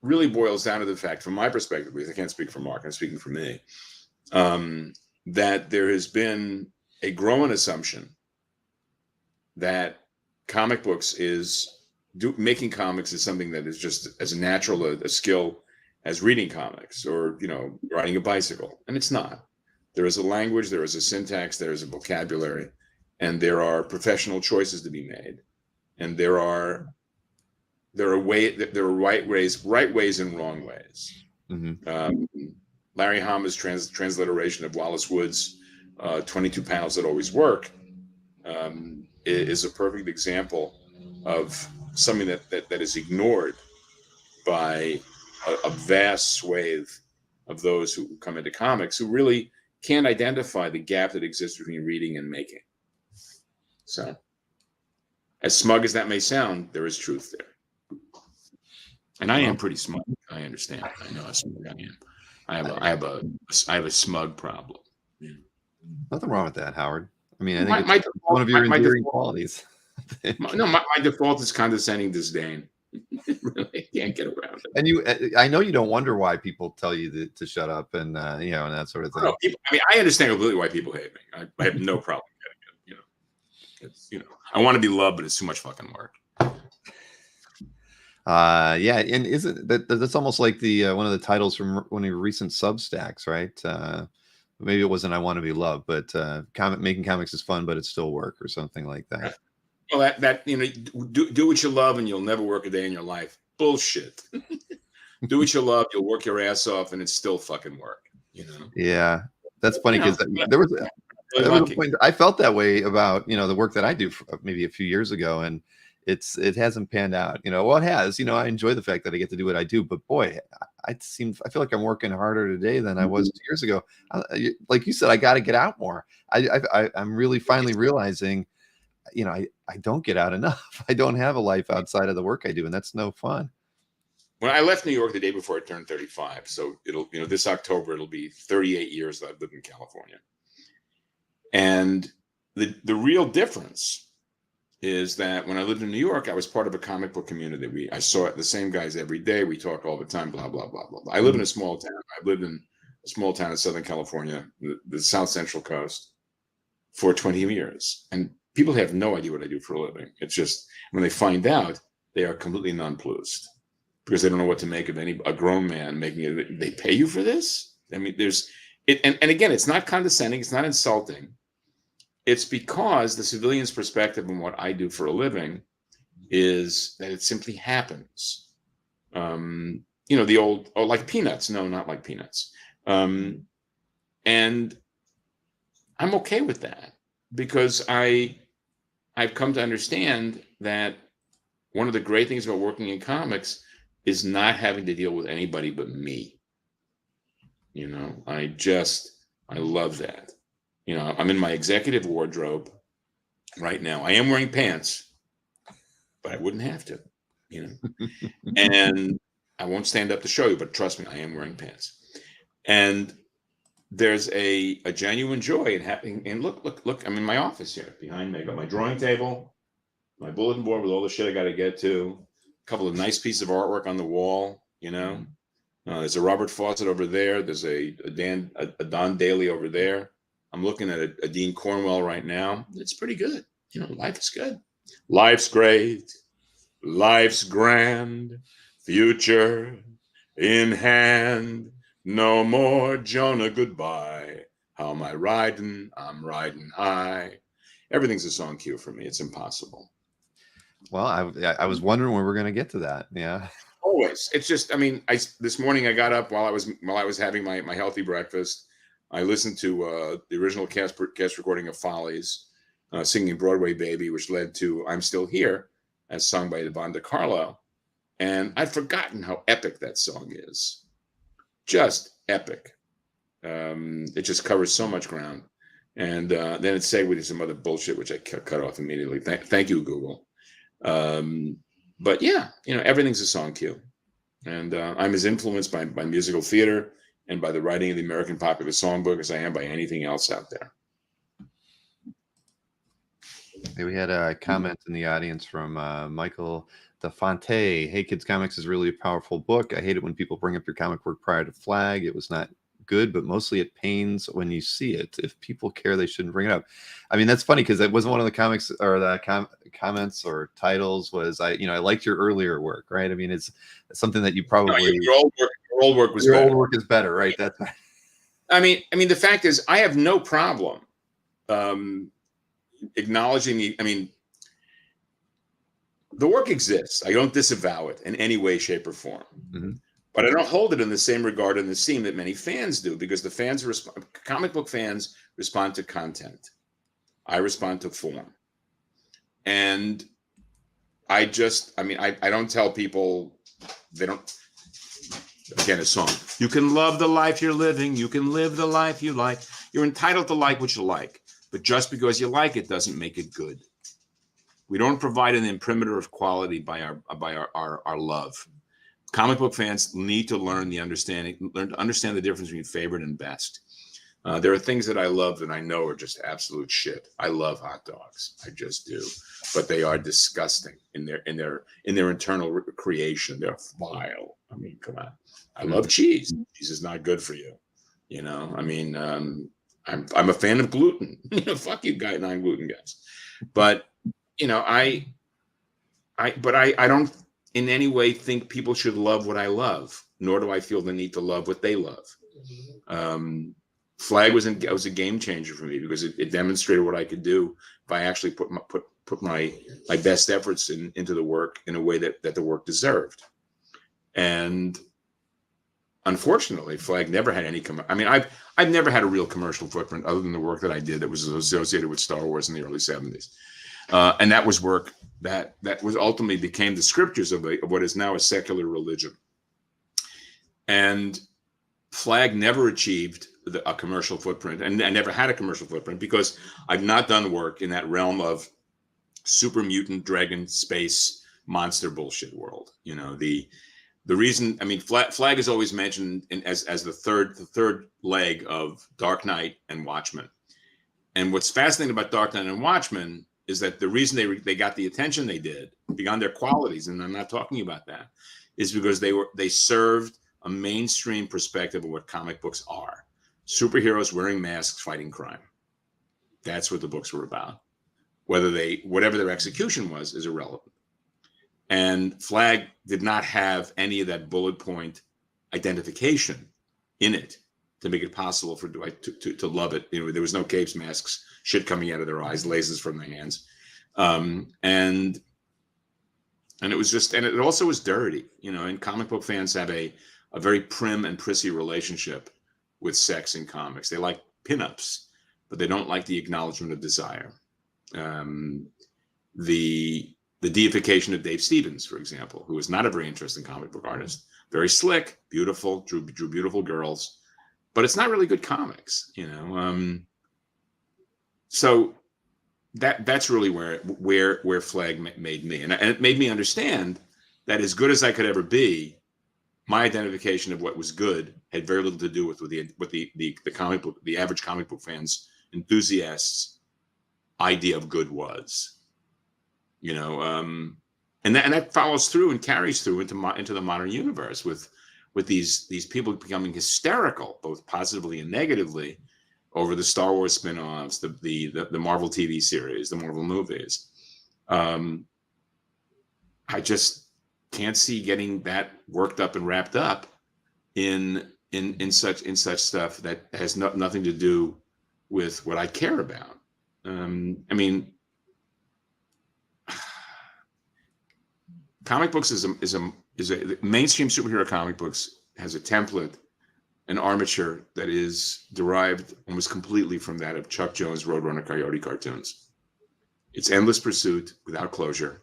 really boils down to the fact, from my perspective, because I can't speak for Mark, I'm speaking for me, that there has been a growing assumption that comic books making comics is something that is just as natural a skill as reading comics or, you know, riding a bicycle. And it's not. There is a language, there is a syntax, there is a vocabulary. and there are professional choices to be made, and there are right ways and wrong ways. Larry Hama's transliteration of Wallace Wood's 22 pounds that always work is a perfect example of something that is ignored by a vast swathe of those who come into comics who really can't identify the gap that exists between reading and making. So, as smug as that may sound, there is truth there. And I am pretty smug. I understand. I know how smug I am. I have a smug problem. Yeah. Nothing wrong with that, Howard. I mean, I think it's one of your endearing qualities. my default is condescending disdain. Really can't get around it. And I know you don't wonder why people tell you to shut up and and that sort of thing. No, I understand completely why people hate me. I have no problem getting it. It's I want to be loved, but it's too much fucking work. Yeah, and isn't that's almost like the one of the titles from one of your recent Substacks, right? Maybe it wasn't "I Want to Be Loved," but making comics is fun, but it's still work, or something like that. Well, that do what you love, and you'll never work a day in your life. Bullshit. Do what you love, you'll work your ass off, and it's still fucking work. Yeah, that's funny because there was a point I felt that way about the work that I do maybe a few years ago, and it hasn't panned out. Well, it has. I enjoy the fact that I get to do what I do, but boy, I feel like I'm working harder today than I was 2 years ago. Like you said, I got to get out more. I'm really finally realizing, I don't get out enough. I don't have a life outside of the work I do, and that's no fun. When I left New York the day before I turned 35, so it'll this October it'll be 38 years that I've lived in California, and the real difference is that when I lived in New York, I was part of a comic book community. I saw the same guys every day. We talked all the time, blah, blah, blah, blah, blah. I live in a small town. I've lived in a small town in Southern California, the South Central Coast, for 20 years. And people have no idea what I do for a living. It's just when they find out, they are completely nonplussed because they don't know what to make of a grown man making it. They pay you for this? I mean, and again, it's not condescending. It's not insulting. It's because the civilian's perspective on what I do for a living is that it simply happens. The old, like peanuts. No, not like peanuts. And I'm okay with that because I've come to understand that one of the great things about working in comics is not having to deal with anybody but me. I love that. I'm in my executive wardrobe right now. I am wearing pants, but I wouldn't have to, and I won't stand up to show you, but trust me, I am wearing pants. And there's a genuine joy in having, and look, I'm in my office here behind me. I got my drawing table, my bulletin board with all the shit I got to get to, a couple of nice pieces of artwork on the wall, there's a Robert Fawcett over there. There's a Don Daly over there. I'm looking at a Dean Cornwell right now. It's pretty good. Life is good. Life's great. Life's grand. Future in hand. No more Jonah goodbye. How am I riding? I'm riding high. Everything's a song cue for me. It's impossible. Well, I was wondering when we're going to get to that. Yeah. Always. It's just, this morning I got up while I was having my healthy breakfast. I listened to the original cast recording of Follies, singing Broadway Baby, which led to I'm Still Here, as sung by Yvonne DiCarlo. And I'd forgotten how epic that song is. Just epic. It just covers so much ground. And then it segued to some other bullshit, which I cut off immediately. Thank you, Google. But yeah, everything's a song cue. And I'm as influenced by musical theater and by the writing of the American popular songbook as I am by anything else out there. Hey, we had a comment in the audience from Michael DeFonte. Hey, Kids Comics is really a powerful book. I hate it when people bring up your comic work prior to Flagg. It was not good, but mostly it pains when you see it. If people care, they shouldn't bring it up. That's funny because it wasn't one of the comics or the comments or titles was I liked your earlier work, right? It's something that you probably your old work was your better. Old work is better, right? That's the fact is I have no problem acknowledging the, I mean, the work exists. I don't disavow it in any way, shape, or form. Mm-hmm. But I don't hold it in the same regard and esteem that many fans do, because the fans comic book fans respond to content. I respond to form. And I don't tell people, they don't, again, a song. You can love the life you're living. You can live the life you like. You're entitled to like what you like. But just because you like it doesn't make it good. We don't provide an imprimatur of quality by our love. Comic book fans need to learn to understand the difference between favorite and best. There are things that I love that I know are just absolute shit. I love hot dogs, I just do, but they are disgusting in their internal creation. They're vile. I mean, come on. I love cheese. Cheese is not good for you. You know, I mean, I'm a fan of gluten. Fuck you, non-gluten guys. But you know, I don't in any way think people should love what I love, nor do I feel the need to love what they love. Flagg was a game changer for me because it demonstrated what I could do if I actually put my best efforts into the work in a way that the work deserved. And unfortunately, Flagg never had any. I've never had a real commercial footprint other than the work that I did that was associated with Star Wars in the early 70s. And that was work that was ultimately became the scriptures of what is now a secular religion. And Flagg never achieved a commercial footprint, and I never had a commercial footprint because I've not done work in that realm of super mutant dragon space monster bullshit world. You know, the reason, I mean, Flagg is always mentioned as the third leg of Dark Knight and Watchmen. And what's fascinating about Dark Knight and Watchmen is that the reason they got the attention they did, beyond their qualities, and I'm not talking about that, is because they served a mainstream perspective of what comic books are. Superheroes wearing masks fighting crime. That's what the books were about. Whatever their execution was is irrelevant. And Flagg did not have any of that bullet point identification in it to make it possible for to love it. You know, there was no capes, masks, shit coming out of their eyes, lasers from their hands, and it was just, and it also was dirty. You know, and comic book fans have a very prim and prissy relationship with sex in comics. They like pinups, but they don't like the acknowledgement of desire. The deification of Dave Stevens, for example, who was not a very interesting comic book artist, very slick, beautiful, drew beautiful girls, but it's not really good comics, you know. So that's really where Flagg made me, and it made me understand that as good as I could ever be, my identification of what was good had very little to do with the comic book, the average comic book fans, enthusiasts' idea of good was, you know, and that follows through and carries through into the modern universe with these people becoming hysterical, both positively and negatively, over the Star Wars spin-offs, the Marvel TV series, the Marvel movies. I just can't see getting that worked up and wrapped up in such stuff that has nothing to do with what I care about. I mean, comic books is a mainstream superhero comic books has a template, an armature that is derived almost completely from that of Chuck Jones' Roadrunner Coyote cartoons. It's endless pursuit without closure.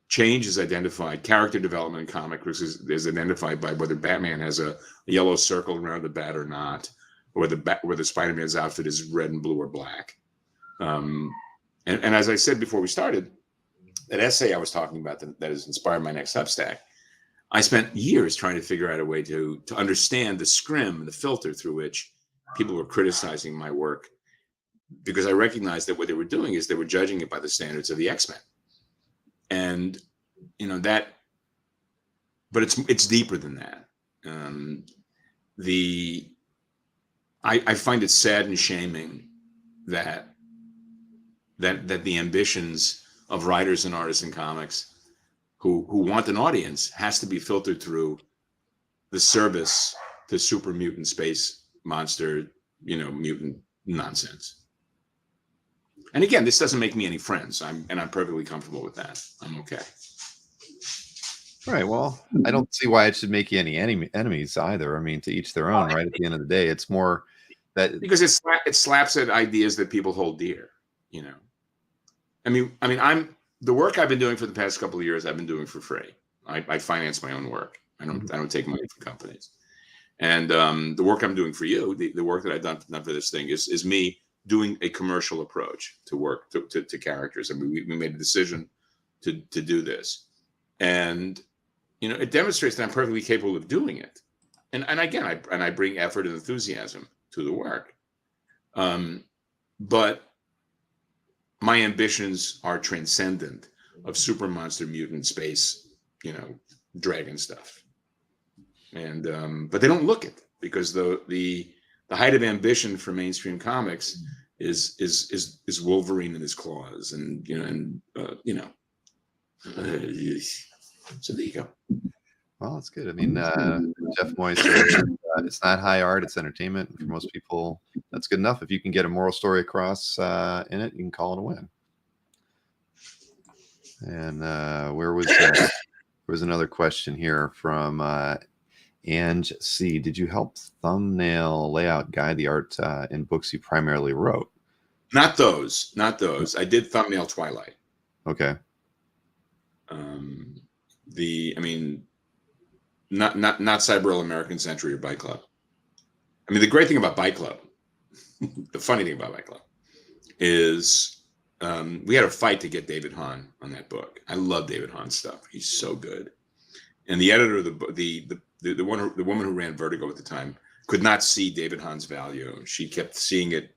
Change is identified. Character development in comic books is identified by whether Batman has a yellow circle around the bat or not, or whether Spider-Man's outfit is red and blue or black. And as I said before we started, that essay I was talking about that has inspired my next Substack, I spent years trying to figure out a way to understand the scrim, the filter through which people were criticizing my work, because I recognized that what they were doing is they were judging it by the standards of the X-Men. And, you know, but it's deeper than that. I find it sad and shaming that the ambitions of writers and artists in comics who want an audience has to be filtered through the service to super mutant space monster, you know, mutant nonsense. And again, this doesn't make me any friends. I'm perfectly comfortable with that. I'm okay. Right. Well, I don't see why it should make you any enemies either. I mean, to each their own, right? At the end of the day, it's more that because it slaps at ideas that people hold dear. You know, I mean, I'm the work I've been doing for the past couple of years. I've been doing for free. I finance my own work. I don't take money from companies. And the work I'm doing for you, the work that I've done for this thing is me doing a commercial approach to work to characters. I mean, we made a decision to do this, and you know, it demonstrates that I'm perfectly capable of doing it. And again, I bring effort and enthusiasm to the work. But my ambitions are transcendent of super monster mutant space, you know, dragon stuff. And but they don't look it, because the height of ambition for mainstream comics is Wolverine in his claws, and you know. So there you go. well, that's good. I mean, Jeff Moyes said it's not high art, it's entertainment. And for most people, that's good enough. If you can get a moral story across in it, you can call it a win. And where was another question here from Ange C. Did you help thumbnail layout guide the art in books you primarily wrote? Not those. I did thumbnail Twilight. Okay. Not Cyberl American Century or Bike Club. I mean, the great thing about Bike Club, the funny thing about Bike Club, is we had a fight to get David Hahn on that book. I love David Hahn's stuff. He's so good. And the editor of the woman who ran Vertigo at the time could not see David Hahn's value. She kept seeing it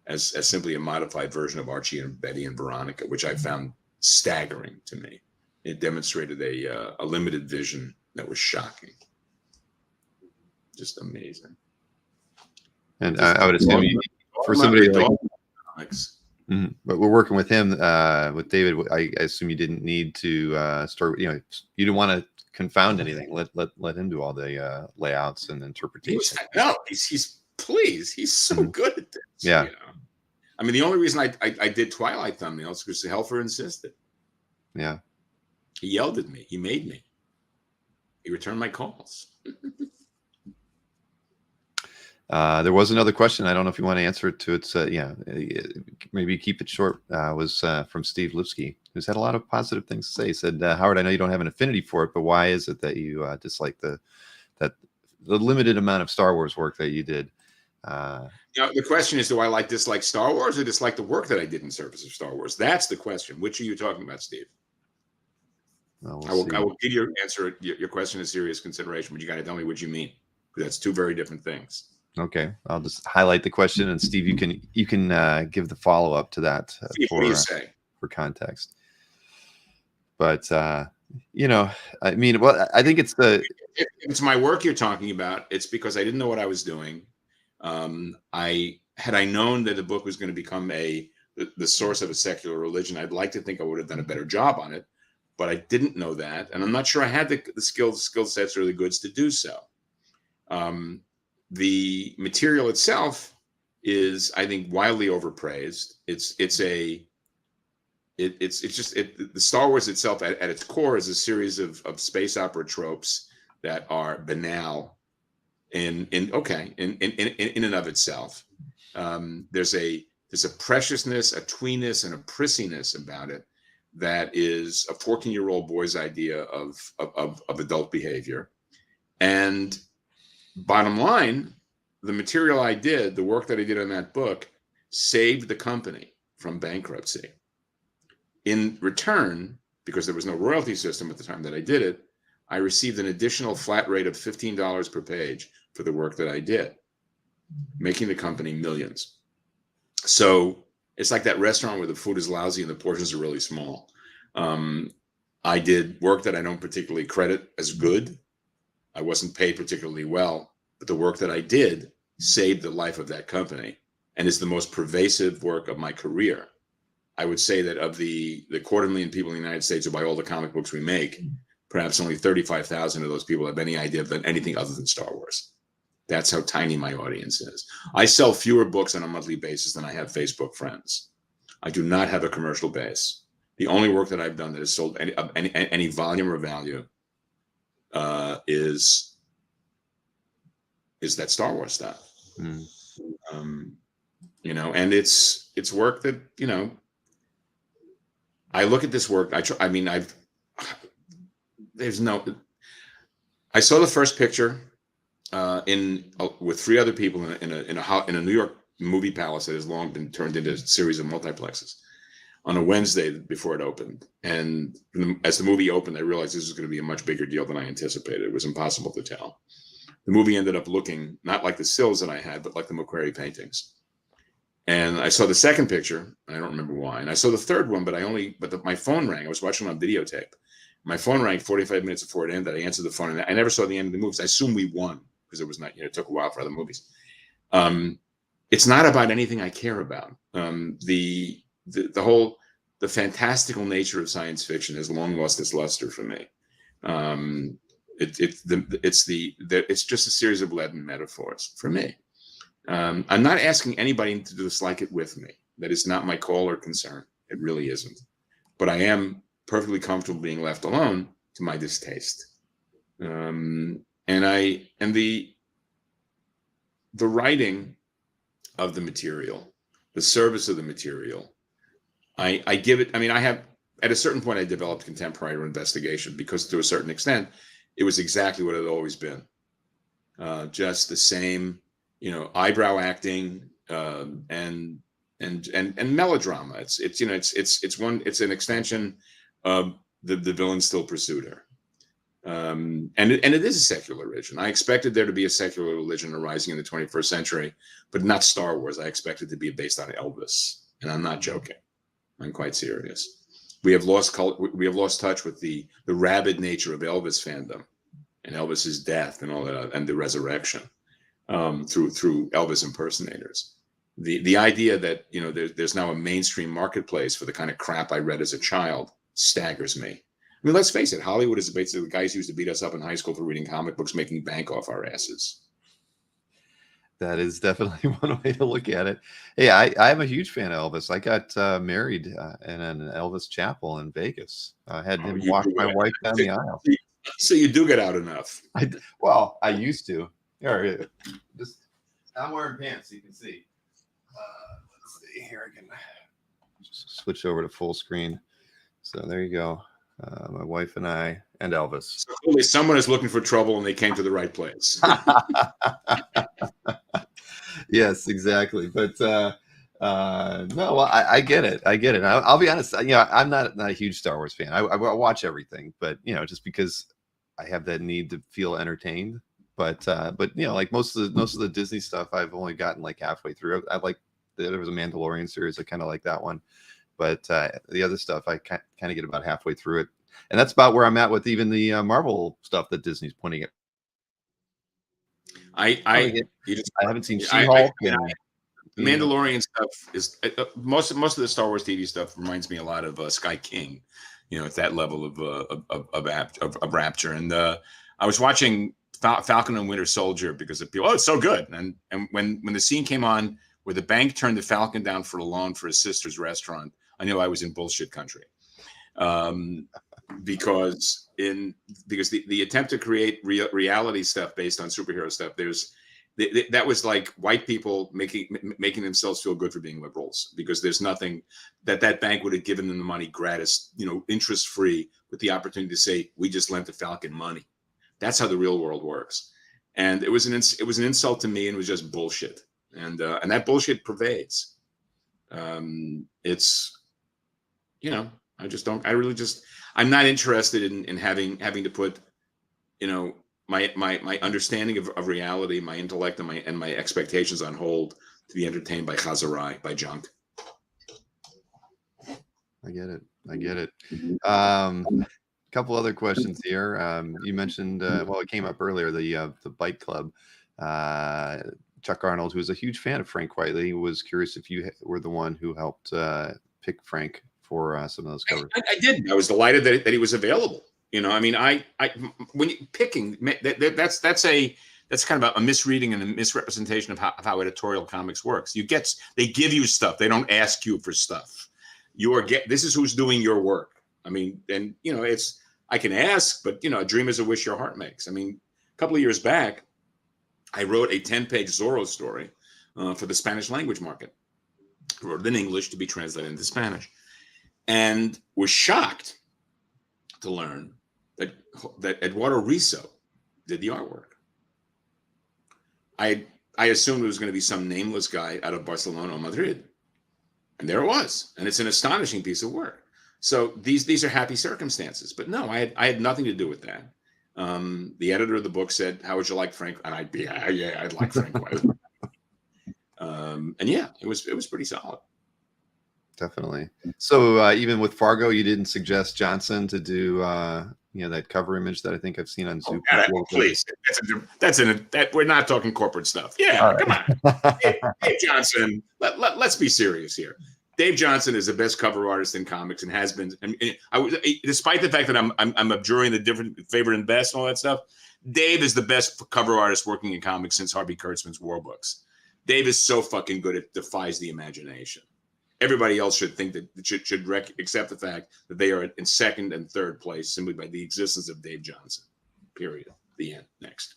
as simply a modified version of Archie and Betty and Veronica, which I found staggering to me. It demonstrated a limited vision that was shocking. Just amazing. And I would assume for somebody like comics. But we're working with him, with David. I assume you didn't need to start. You know, you didn't want to confound anything. Let him do all the layouts and interpretation. He's so good at this. Yeah. You know? I mean, the only reason I did Twilight thumbnails was because Helfer insisted. Yeah. He yelled at me. He made me. He returned my calls. There was another question. I don't know if you want to answer it to its, maybe keep it short. Was from Steve Lipsky, who's had a lot of positive things to say. He said, Howard, I know you don't have an affinity for it, but why is it that you dislike the limited amount of Star Wars work that you did? The question is, do I dislike Star Wars or dislike the work that I did in service of Star Wars? That's the question. Which are you talking about, Steve? Well, I will give your answer, your question, a serious consideration, but you got to tell me what you mean, because that's two very different things. Okay, I'll just highlight the question, and Steve, you can give the follow up to that for context. But I mean, well, I think it's if it's my work you're talking about. It's because I didn't know what I was doing. Had I known that the book was going to become the source of a secular religion, I'd like to think I would have done a better job on it. But I didn't know that, and I'm not sure I had the skill sets or the goods to do so. The material itself is, I think, wildly overpraised. The Star Wars itself at its core is a series of space opera tropes that are banal in and of itself. There's a preciousness, a tweeness, and a prissiness about it that is a 14-year-old boy's idea of adult behavior. And bottom line, the material I did, the work that I did on that book, saved the company from bankruptcy. In return, because there was no royalty system at the time that I did it, I received an additional flat rate of $15 per page for the work that I did, making the company millions. So it's like that restaurant where the food is lousy and the portions are really small. I did work that I don't particularly credit as good. I wasn't paid particularly well, but the work that I did saved the life of that company and is the most pervasive work of my career. I would say that of the 250,000 people in the United States who buy all the comic books we make, perhaps only 35,000 of those people have any idea of anything other than Star Wars. That's how tiny my audience is. I sell fewer books on a monthly basis than I have Facebook friends. I do not have a commercial base. The only work that I've done that has sold any volume or value is that Star Wars stuff. You know, and it's work that, you know, I look at this work. I saw the first picture with 3 other people in a New York movie palace that has long been turned into a series of multiplexes on a Wednesday before it opened. And as the movie opened, I realized this was going to be a much bigger deal than I anticipated. It was impossible to tell. The movie ended up looking not like the stills that I had, but like the McQuarrie paintings. And I saw the second picture. I don't remember why. And I saw the third one, but my phone rang. I was watching on videotape. My phone rang 45 minutes before it ended. I answered the phone, and I never saw the end of the movies. I assume we won because it was not, you know, it took a while for other movies. It's not about anything I care about. The fantastical nature of science fiction has long lost its luster for me. It's just a series of leaden metaphors for me. I'm not asking anybody to dislike it with me. That is not my call or concern. It really isn't. But I am perfectly comfortable being left alone to my distaste. And the writing of the material, the service of the material, I give it. I mean, I have, at a certain point, I developed contemporary investigation because, to a certain extent, it was exactly what it had always been. Just the same, you know, eyebrow acting and melodrama. It's an extension of the villain still pursued her. And it is a secular religion. I expected there to be a secular religion arising in the 21st century, but not Star Wars. I expected it to be based on Elvis, and I'm not joking. I'm quite serious. We have lost touch with the rabid nature of Elvis fandom and Elvis's death and all that, and the resurrection through Elvis impersonators. The idea that, you know, there's now a mainstream marketplace for the kind of crap I read as a child staggers me. I mean, let's face it, Hollywood is basically the guys who used to beat us up in high school for reading comic books, making bank off our asses. That is definitely one way to look at it. Hey, I'm a huge fan of Elvis. I got married in an Elvis chapel in Vegas. I had him walk my wife down the aisle. So you do get out enough. I used to. Here, I'm wearing pants, so you can see. Let's see here. I can just switch over to full screen. So there you go. My wife and I and Elvis. So clearly someone is looking for trouble and they came to the right place. Yes, exactly. But no, well, I get it. I'll be honest. You know, I'm not a huge Star Wars fan. I watch everything, but you know, just because I have that need to feel entertained. But you know, like most of the Disney stuff, I've only gotten like halfway through. I like there was a Mandalorian series. I kind of like that one. But the other stuff, I kind of get about halfway through it. And that's about where I'm at with even the Marvel stuff that Disney's pointing at. I haven't seen She-Hulk. The Mandalorian stuff is most of the Star Wars TV stuff reminds me a lot of Sky King. You know, at that level of rapture. And I was watching Falcon and Winter Soldier because of people. Oh, it's so good. And when the scene came on where the bank turned the Falcon down for a loan for his sister's restaurant, I knew I was in bullshit country. Because the attempt to create reality stuff based on superhero stuff, that was like white people making themselves feel good for being liberals, because there's nothing that bank would have given them the money gratis, you know, interest free, with the opportunity to say, we just lent the Falcon money. That's how the real world works. And it was an insult to me, and it was just bullshit. And that bullshit pervades. It's, you know, I'm not interested in having to put, you know, my understanding of reality, my intellect, and my expectations on hold to be entertained by Chazarai, by junk. I get it. Couple other questions here. You mentioned, well, it came up earlier, the Bite Club. Chuck Arnold, who's a huge fan of Frank Whiteley, was curious if you were the one who helped pick Frank for some of those covers. I did. I was delighted that he was available. You know, I mean, when you picking, that's kind of a misreading and a misrepresentation of how editorial comics works. They give you stuff. They don't ask you for stuff. This is who's doing your work. I mean, and I can ask, but a dream is a wish your heart makes. I mean, a couple of years back, I wrote a 10-page Zorro story for the Spanish language market. I wrote it in English to be translated into Spanish, and was shocked to learn that Eduardo Risso did the artwork. I assumed it was going to be some nameless guy out of Barcelona or Madrid. And there it was. And it's an astonishing piece of work. So these are happy circumstances. But no, I had nothing to do with that. The editor of the book said, "How would you like Frank?" And I'd like Frank White. And yeah, it was pretty solid. Definitely. So even with Fargo, you didn't suggest Johnson to do that cover image that I think I've seen on ZOOP. Please, we're not talking corporate stuff. Yeah, come on, Dave Johnson. Let's be serious here. Dave Johnson is the best cover artist in comics and has been. Despite the fact that I'm abjuring the different favorite and best and all that stuff, Dave is the best cover artist working in comics since Harvey Kurtzman's War Books. Dave is so fucking good it defies the imagination. Everybody else should think that should accept the fact that they are in second and third place simply by the existence of Dave Johnson. Period. The end. Next.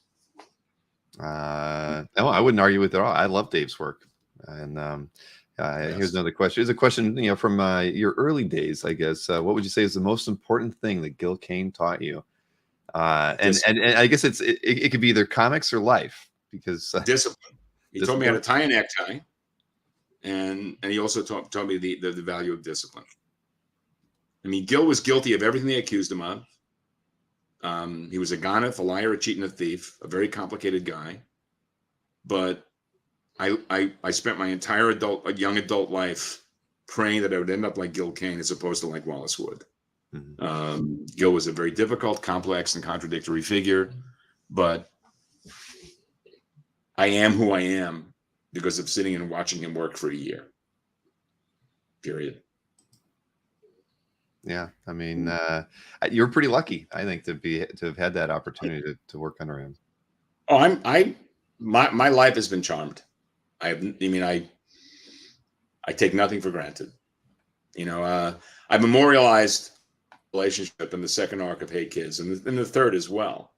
No, I wouldn't argue with it at all. I love Dave's work. And Yes. Here's another question. Here's a question, from your early days, I guess. What would you say is the most important thing that Gil Kane taught you? And I guess it could be either comics or life, because discipline. He told me how to tie a necktie. And he also taught me the value of discipline. I mean, Gil was guilty of everything they accused him of. He was a gonif, a liar, a cheat, and a thief, a very complicated guy. But I spent my entire young adult life praying that I would end up like Gil Kane as opposed to like Wallace Wood. Mm-hmm. Gil was a very difficult, complex, and contradictory figure, but I am who I am because of sitting and watching him work for a year. Period. Yeah, I mean, you're pretty lucky, I think, to have had that opportunity to work under him. Oh, my life has been charmed. I take nothing for granted. I memorialized relationship in the second arc of Hey Kids and the third as well.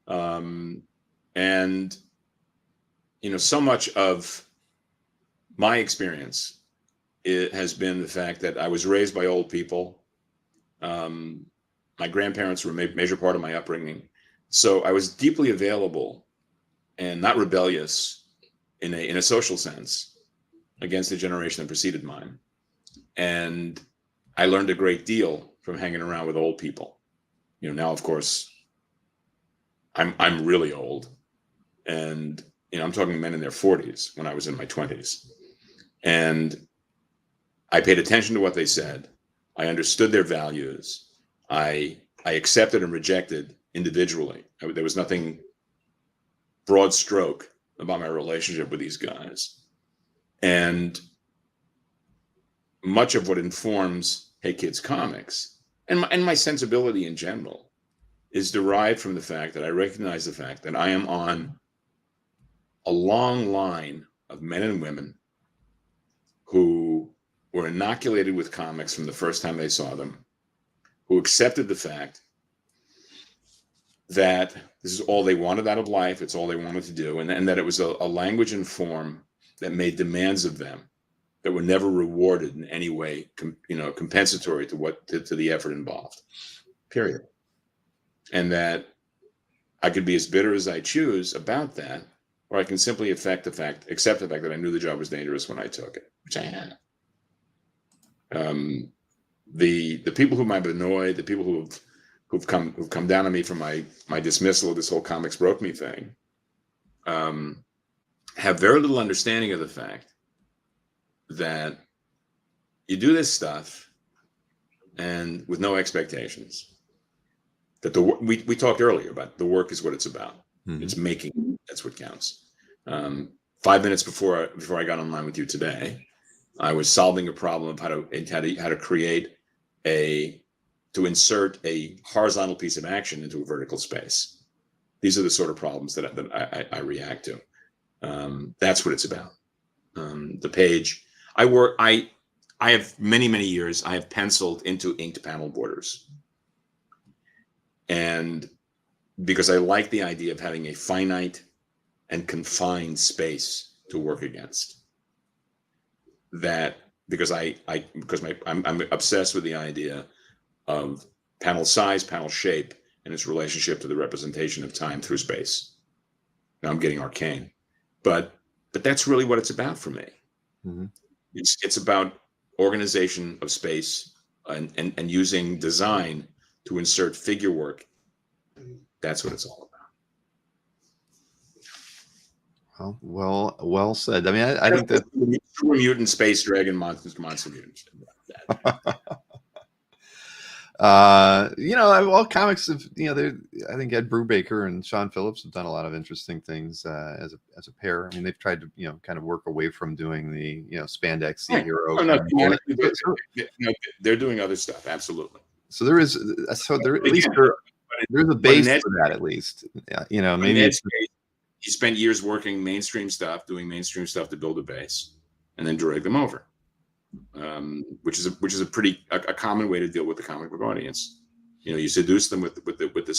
And so much of my experience has been the fact that I was raised by old people. My grandparents were a major part of my upbringing. So I was deeply available and not rebellious in a social sense against the generation that preceded mine. And I learned a great deal from hanging around with old people. Now, of course, I'm really old. And I'm talking men in their 40s when I was in my 20s. And I paid attention to what they said. I understood their values. I accepted and rejected individually. There was nothing broad stroke about my relationship with these guys. And much of what informs Hey Kids comics and my sensibility in general is derived from the fact that I recognize the fact that I am on a long line of men and women who were inoculated with comics from the first time they saw them, who accepted the fact that this is all they wanted out of life, it's all they wanted to do, and that it was a language and form that made demands of them that were never rewarded in any way, compensatory to the effort involved. Period. And that I could be as bitter as I choose about that, or I can simply accept the fact that I knew the job was dangerous when I took it, which I had. The people whom I've annoyed, the people who've come down on me for my dismissal of this whole comics broke me thing, have very little understanding of the fact that you do this stuff and with no expectations. That we talked earlier about the work is what it's about. Mm-hmm. It's making, that's what counts. 5 minutes before I got online with you today, I was solving a problem of how to create to insert a horizontal piece of action into a vertical space. These are the sort of problems that I react to. That's what it's about. The page. I have many years, I have penciled into inked panel borders. And because I like the idea of having a finite and confined space to work against. That because I'm obsessed with the idea of panel size, panel shape, and its relationship to the representation of time through space. Now I'm getting arcane, but that's really what it's about for me. Mm-hmm. It's about organization of space and using design to insert figure work. That's what it's all about. Well said. I mean, I think that super mutant space dragon monster mutant. All comics have, I think Ed Brubaker and Sean Phillips have done a lot of interesting things as a pair. I mean, they've tried to, kind of work away from doing the, spandex hero. They're doing other stuff. Absolutely. So there is, there's a base for that at least. Maybe he spent years working mainstream stuff, doing mainstream stuff to build a base, and then drag them over. Which is a pretty common way to deal with the comic book audience. You seduce them with the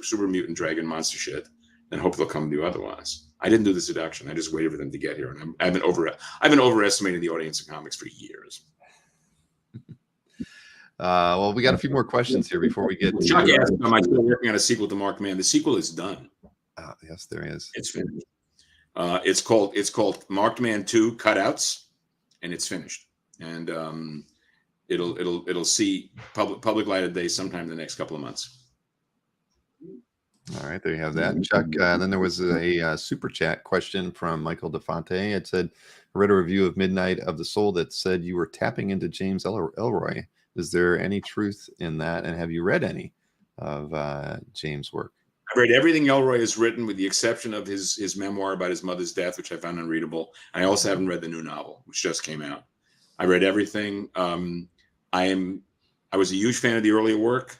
super mutant dragon monster shit, and hope they'll come to you otherwise. I didn't do the seduction. I just waited for them to get here, and I've been overestimating the audience of comics for years. Well, we got a few more questions here before we get. Chuck asked, "Am I still working on a sequel to Marked Man?" The sequel is done. Yes, there is. It's finished. It's called Marked Man 2 Cutouts, and it's finished. And it'll see public light of day sometime in the next couple of months. All right, there you have that, Chuck. Then there was a super chat question from Michael DeFonte. It said, "I read a review of Midnight of the Soul that said you were tapping into James Ellroy. Is there any truth in that? And have you read any of James' work?" I read everything Ellroy has written, with the exception of his memoir about his mother's death, which I found unreadable. I also haven't read the new novel, which just came out. I read everything. I was a huge fan of the earlier work.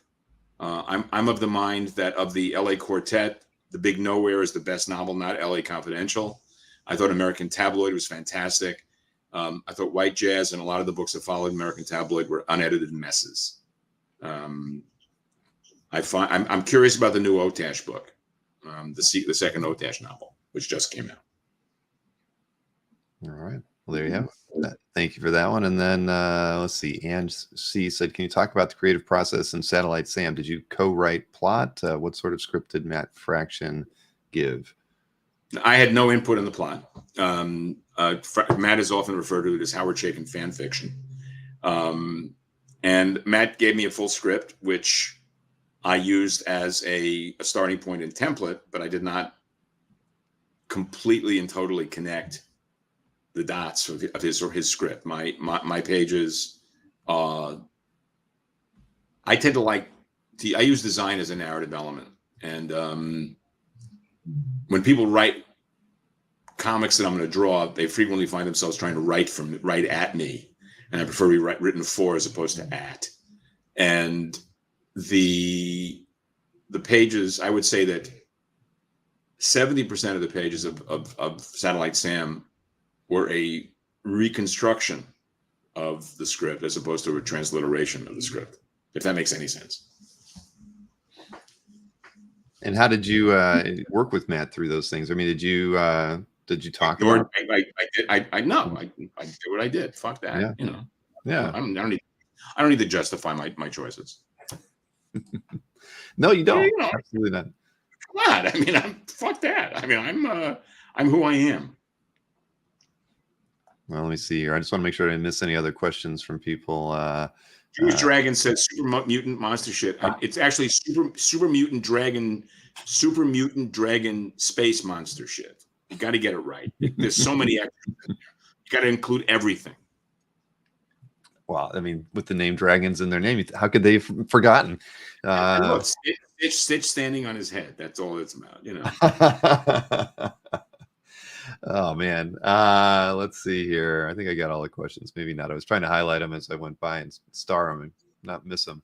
I'm of the mind that of the LA Quartet, The Big Nowhere is the best novel, not LA Confidential. I thought American Tabloid was fantastic. I thought White Jazz and a lot of the books that followed American Tabloid were unedited messes. I'm curious about the new Otash book, the second Otash novel, which just came out. All right. Well, there you have it. Thank you for that one. And then let's see. Ange C said, "Can you talk about the creative process in Satellite Sam? Did you co-write plot? What sort of script did Matt Fraction give?" I had no input in the plot. Matt is often referred to as Howard Chaykin fan fiction. And Matt gave me a full script, which I used as a starting point and template, but I did not completely and totally connect the dots of his script. My pages, I tend to I use design as a narrative element. And when people write comics that I'm going to draw, they frequently find themselves trying to write at me. And I prefer to be written for as opposed to at. And the pages, I would say that 70% of the pages of Satellite Sam were a reconstruction of the script as opposed to a transliteration of the script, if that makes any sense. And how did you work with Matt through those things? I mean, did you talk about it? I know. I did what I did. Fuck that. Yeah. Yeah. I don't need to justify my choices. No, you don't. Yeah, Absolutely not. Come on. I mean, fuck that. I mean, I'm who I am. Well, let me see here. I just want to make sure I didn't miss any other questions from people. Jewish Dragon says super mutant monster shit. It's actually super mutant dragon space monster shit. You got to get it right. There's so many extras in there. You got to include everything. Well, I mean, with the name dragons in their name, how could they have forgotten? Look, Stitch standing on his head. That's all it's about, Oh man. Let's see here. I think I got all the questions. Maybe not. I was trying to highlight them as I went by and star them and not miss them.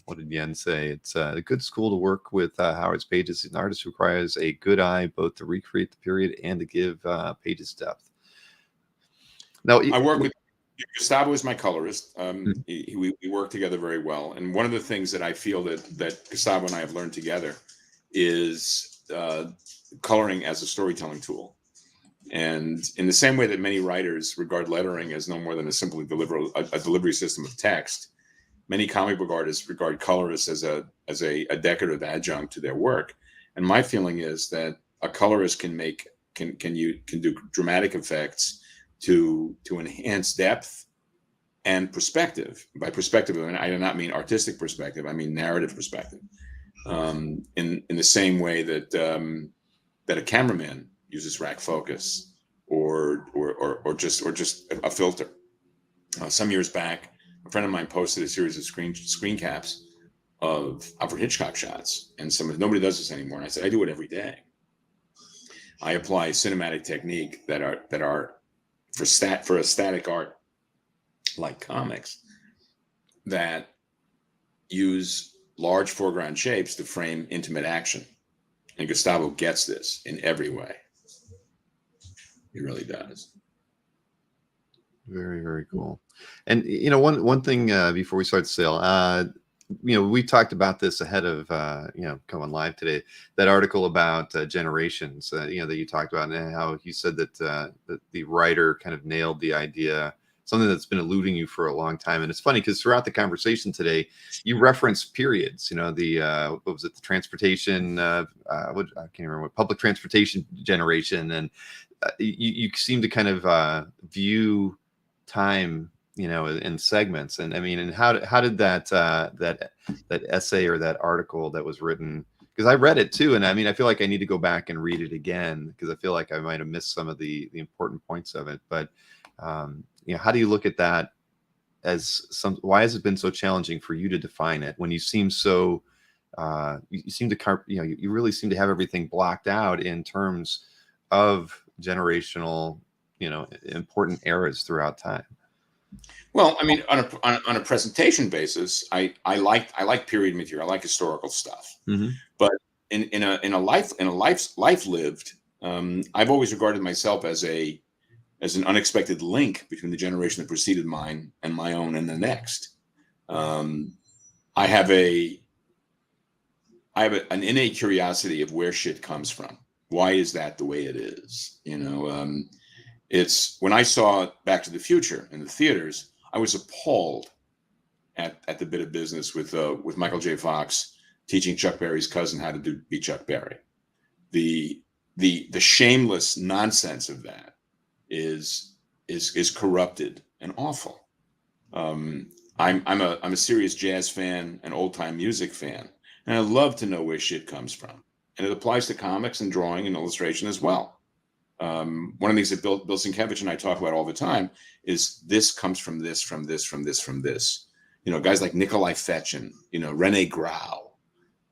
What did Yen say? It's a good school to work with Howard's pages. An artist requires a good eye both to recreate the period and to give pages depth. Now, I work with Gustavo is my colorist. Mhm. We work together very well. And one of the things that I feel that Gustavo and I have learned together is coloring as a storytelling tool. And in the same way that many writers regard lettering as no more than a simply a delivery system of text, many comic book artists regard colorists as a decorative adjunct to their work. And my feeling is that a colorist can do dramatic effects to enhance depth and perspective. By perspective, I do not mean artistic perspective. I mean narrative perspective. In the same way that that a cameraman uses rack focus or just a filter. Some years back, a friend of mine posted a series of screen caps of Alfred Hitchcock shots, and nobody does this anymore. And I said, I do it every day. I apply cinematic technique that are for a static art like comics that use large foreground shapes to frame intimate action. And Gustavo gets this in every way. He really does. Very, very cool. And one thing before we start the sale, we talked about this ahead of going live today. That article about generations, that you talked about, and how you said that that the writer kind of nailed the idea, something that's been eluding you for a long time. And it's funny because throughout the conversation today, you reference periods. The what was it? The transportation, I can't remember what, public transportation generation, and you seem to kind of view time in segments. And I mean, and how did that essay or that article that was written, because I read it too, and I mean, I feel like I need to go back and read it again because I feel like I might have missed some of the important points of it. But how do you look at that why has it been so challenging for you to define it when you seem so you seem to you really seem to have everything blocked out in terms of generational important eras throughout time? Well, I mean, on a presentation basis, I like period material. I like historical stuff. Mm-hmm. But in a life lived, I've always regarded myself as an unexpected link between the generation that preceded mine and my own and the next. I have an innate curiosity of where shit comes from. Why is that the way it is? It's when I saw Back to the Future in the theaters, I was appalled at the bit of business with Michael J. Fox teaching Chuck Berry's cousin how to be Chuck Berry. The shameless nonsense of that is corrupted and awful. I'm a serious jazz fan, an old time music fan, and I love to know where shit comes from, and it applies to comics and drawing and illustration as well. One of the things that Bill Sienkiewicz and I talk about all the time is this comes from this, from this, from this, from this. Guys like Nikolai Fechin, Rene Grau,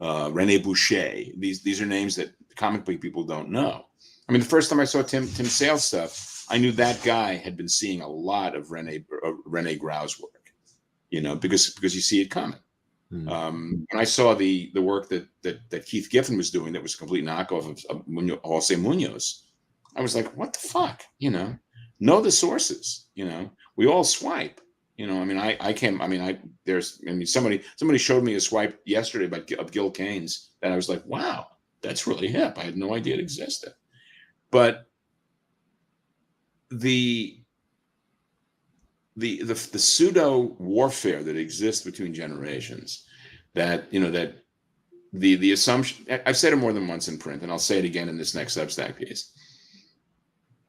Rene Boucher. These are names that comic book people don't know. I mean, the first time I saw Tim Sale's stuff, I knew that guy had been seeing a lot of Rene Grau's work, because you see it coming. When I saw the work that Keith Giffen was doing, that was a complete knockoff of Jose Munoz, I was like, what the fuck? Know the sources. We all swipe. Somebody showed me a swipe yesterday of Gil Kane's that I was like, wow, that's really hip. I had no idea it existed. But the pseudo warfare that exists between generations, that the assumption, I've said it more than once in print, and I'll say it again in this next Substack piece.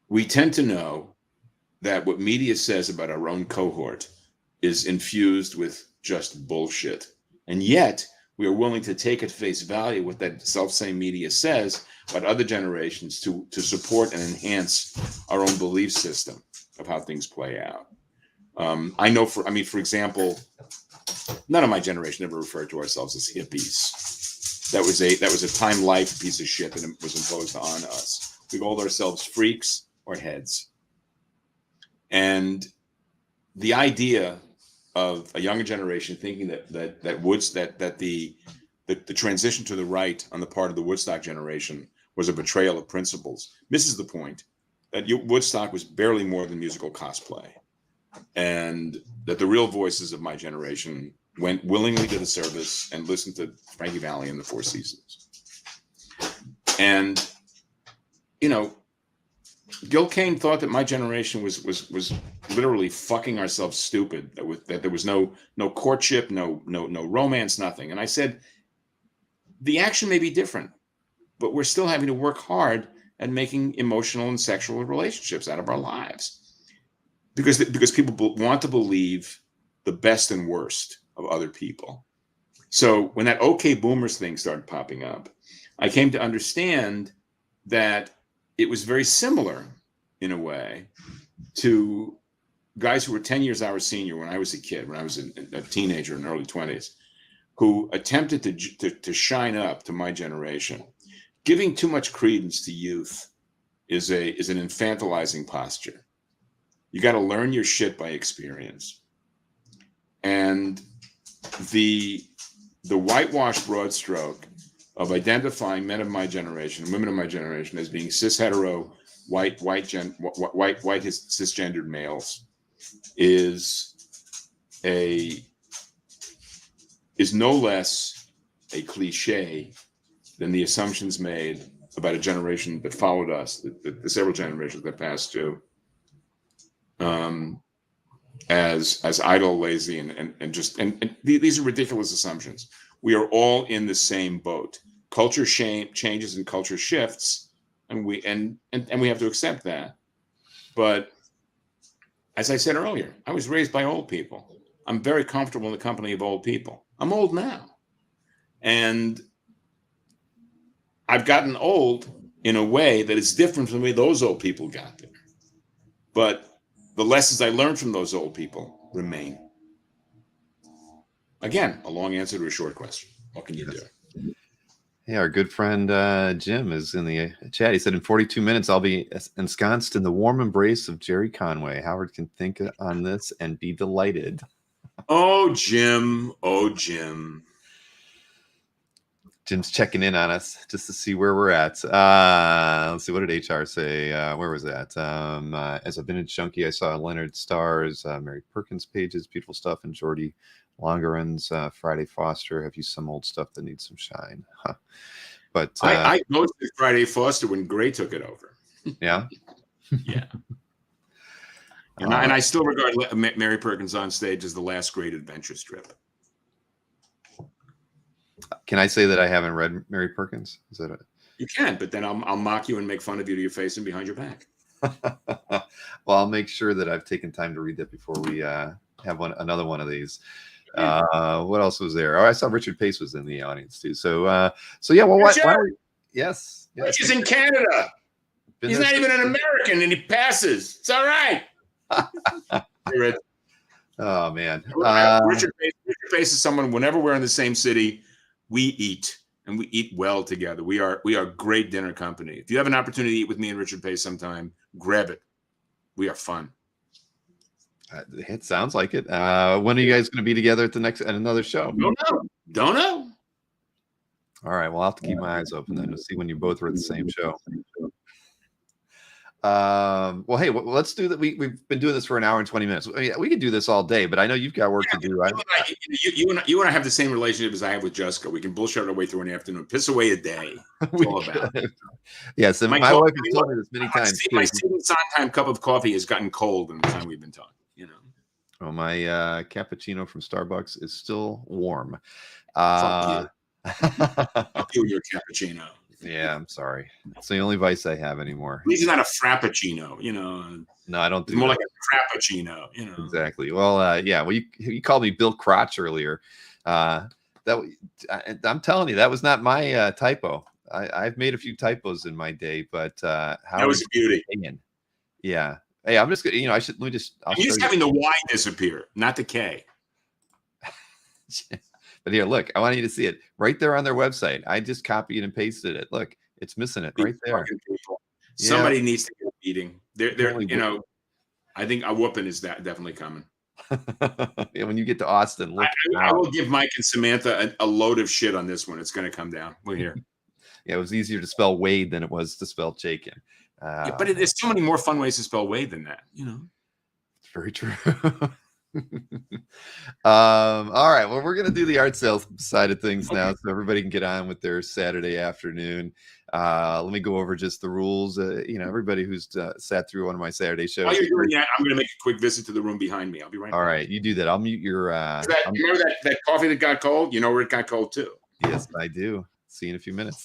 We tend to know that what media says about our own cohort is infused with just bullshit. And yet we are willing to take at face value what that self-same media says about other generations to support and enhance our own belief system of how things play out. For example, none of my generation ever referred to ourselves as hippies. That was a Time Life piece of shit that was imposed on us. We called ourselves freaks or heads. And the idea of a younger generation thinking that the transition to the right on the part of the Woodstock generation was a betrayal of principles misses the point that Woodstock was barely more than musical cosplay. and that the real voices of my generation went willingly to the service and listened to Frankie Valli and the Four Seasons. And, you know, Gil Kane thought that my generation was literally fucking ourselves stupid, that there was no courtship, no romance, nothing. And I said, the action may be different, but we're still having to work hard at making emotional and sexual relationships out of our lives. Because people want to believe the best and worst of other people. So when that OK Boomers thing started popping up, I came to understand that it was very similar in a way to guys who were 10 years our senior when I was a kid, when I was a teenager in the early 20s, who attempted to shine up to my generation. Giving too much credence to youth is an infantilizing posture. You got to learn your shit by experience. And the whitewashed broad stroke of identifying men of my generation, women of my generation, as being cis hetero, white cisgendered males is no less a cliche than the assumptions made about a generation that followed us, the several generations that passed too, as idle, lazy, and these are ridiculous assumptions. We are all in the same boat. Culture changes and culture shifts, and we have to accept that. But as I said earlier, I was raised by old people. I'm very comfortable in the company of old people. I'm old now, and I've gotten old in a way that is different from the way those old people got there. But the lessons I learned from those old people remain. Again, a long answer to a short question. What can you do? Yeah, our good friend Jim is in the chat. He said, in 42 minutes, I'll be ensconced in the warm embrace of Jerry Conway. Howard can think on this and be delighted. Oh, Jim. Oh, Jim. Jim's checking in on us just to see where we're at. Let's see, what did HR say? Where was that? As a vintage junkie, I saw Leonard Starr's Mary Perkins pages, beautiful stuff, and Jordy Longeren's Friday Foster. Have you some old stuff that needs some shine? Huh. But I posted Friday Foster when Gray took it over. Yeah. Yeah. And I still regard Mary Perkins on stage as the last great adventure strip. Can I say that I haven't read Mary Perkins? Is that it? You can, but then I'll mock you and make fun of you to your face and behind your back. Well, I'll make sure that I've taken time to read that before we have another one of these. What else was there? Oh, I saw Richard Pace was in the audience too. So yeah. Well, why yes. Rich is in Canada. He's not even an American, and he passes. It's all right. Oh man, Richard Pace is someone. Whenever we're in the same city, we eat, and we eat well together. We are great dinner company. If you have an opportunity to eat with me and Richard Pace sometime, grab it. We are fun. It sounds like it. When are you guys going to be together at another show? Don't know. All right. Well, I'll have to keep my eyes open then to see when you both are at the same show. Well, hey, let's do that. We've been doing this for an hour and 20 minutes. I mean, we could do this all day, but I know you've got work to do. You and I have the same relationship as I have with Jusko. We can bullshit our way through an afternoon, piss away a day. That's all about. Yes, and my wife has told me this many times. My Sondheim cup of coffee has gotten cold in the time we've been talking. You know. Well, my cappuccino from Starbucks is still warm. Fuck you, your cappuccino. Yeah, I'm sorry. It's the only vice I have anymore. At least it's not a frappuccino, you know. No, I don't do it's more that. like a frappuccino, you know. Exactly. Well, yeah. Well, you called me Bill Crotch earlier. I'm telling you, that was not my typo. I've made a few typos in my day, but that was a beauty. Yeah. Hey, I'm just gonna. I should. Let me just. I'm just having the Y disappear, not the K. But here, look, I want you to see it right there on their website. I just copied and pasted it. Look, it's missing it right there. Somebody needs to get a beating. They're you know, I think a whooping is definitely coming. Yeah, when you get to Austin, look, I will give Mike and Samantha a load of shit on this one. It's going to come down. We're here. Yeah, it was easier to spell Waid than it was to spell Chaykin. Yeah, but there's so many more fun ways to spell Waid than that, you know. Very true. All right. Well, we're going to do the art sales side of things now, so everybody can get on with their Saturday afternoon. Let me go over just the rules. Everybody who's sat through one of my Saturday shows. While you're doing that, I'm going to make a quick visit to the room behind me. I'll be right back. All right. You do that. I'll mute your. Remember that coffee that got cold? You know where it got cold too. Yes, I do. See you in a few minutes.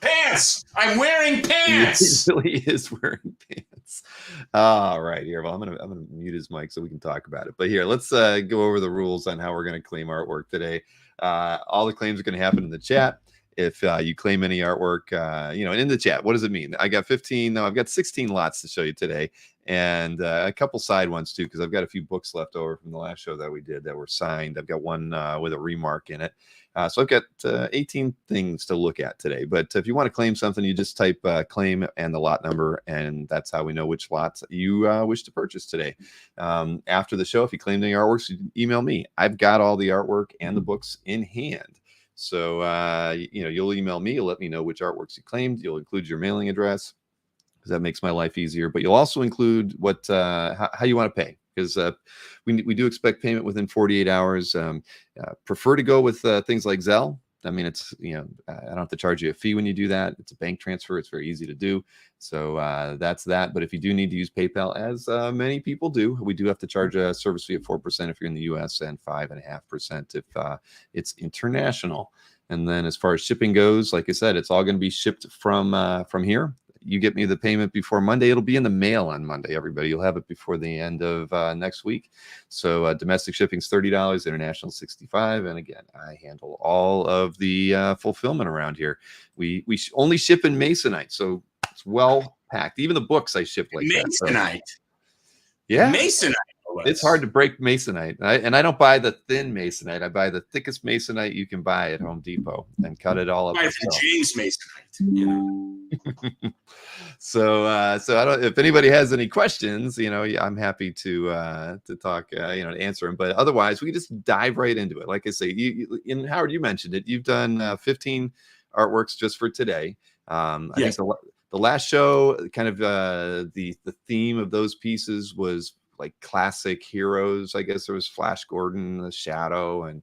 Pants. I'm wearing pants. He really is wearing pants. All right, here. Well, I'm gonna mute his mic so we can talk about it. But here, let's go over the rules on how we're gonna claim artwork today. All the claims are gonna happen in the chat. If you claim any artwork, and in the chat, what does it mean? I got 15. No, I've got 16 lots to show you today, and a couple side ones too, because I've got a few books left over from the last show that we did that were signed. I've got one with a remark in it. So I've got 18 things to look at today. But if you want to claim something, you just type claim and the lot number, and that's how we know which lots you wish to purchase today. After the show, if you claim any artworks, you email me. I've got all the artwork and the books in hand. So, you'll email me. You'll let me know which artworks you claimed. You'll include your mailing address, because that makes my life easier. But you'll also include how you want to pay, because we do expect payment within 48 hours. Prefer to go with things like Zelle. I mean, it's, I don't have to charge you a fee when you do that. It's a bank transfer. It's very easy to do. So that's that. But if you do need to use PayPal, as many people do, we do have to charge a service fee of 4% if you're in the US and 5.5% if it's international. And then as far as shipping goes, like I said, it's all going to be shipped from here. You get me the payment before Monday. It'll be in the mail on Monday, everybody. You'll have it before the end of next week. So domestic shipping is $30, international $65. And again, I handle all of the fulfillment around here. We only ship in Masonite, so it's well packed. Even the books I ship like Masonite. That. So, yeah. Masonite. It's hard to break Masonite. And I don't buy the thin Masonite. I buy the thickest Masonite you can buy at Home Depot and cut it all up. James Masonite, So I don't. If anybody has any questions, I'm happy to talk, to answer them. But otherwise, we just dive right into it. Like I say, and Howard, you mentioned it. You've done 15 artworks just for today. I think the last show, kind of the theme of those pieces was like classic heroes. I guess there was Flash Gordon, The Shadow, and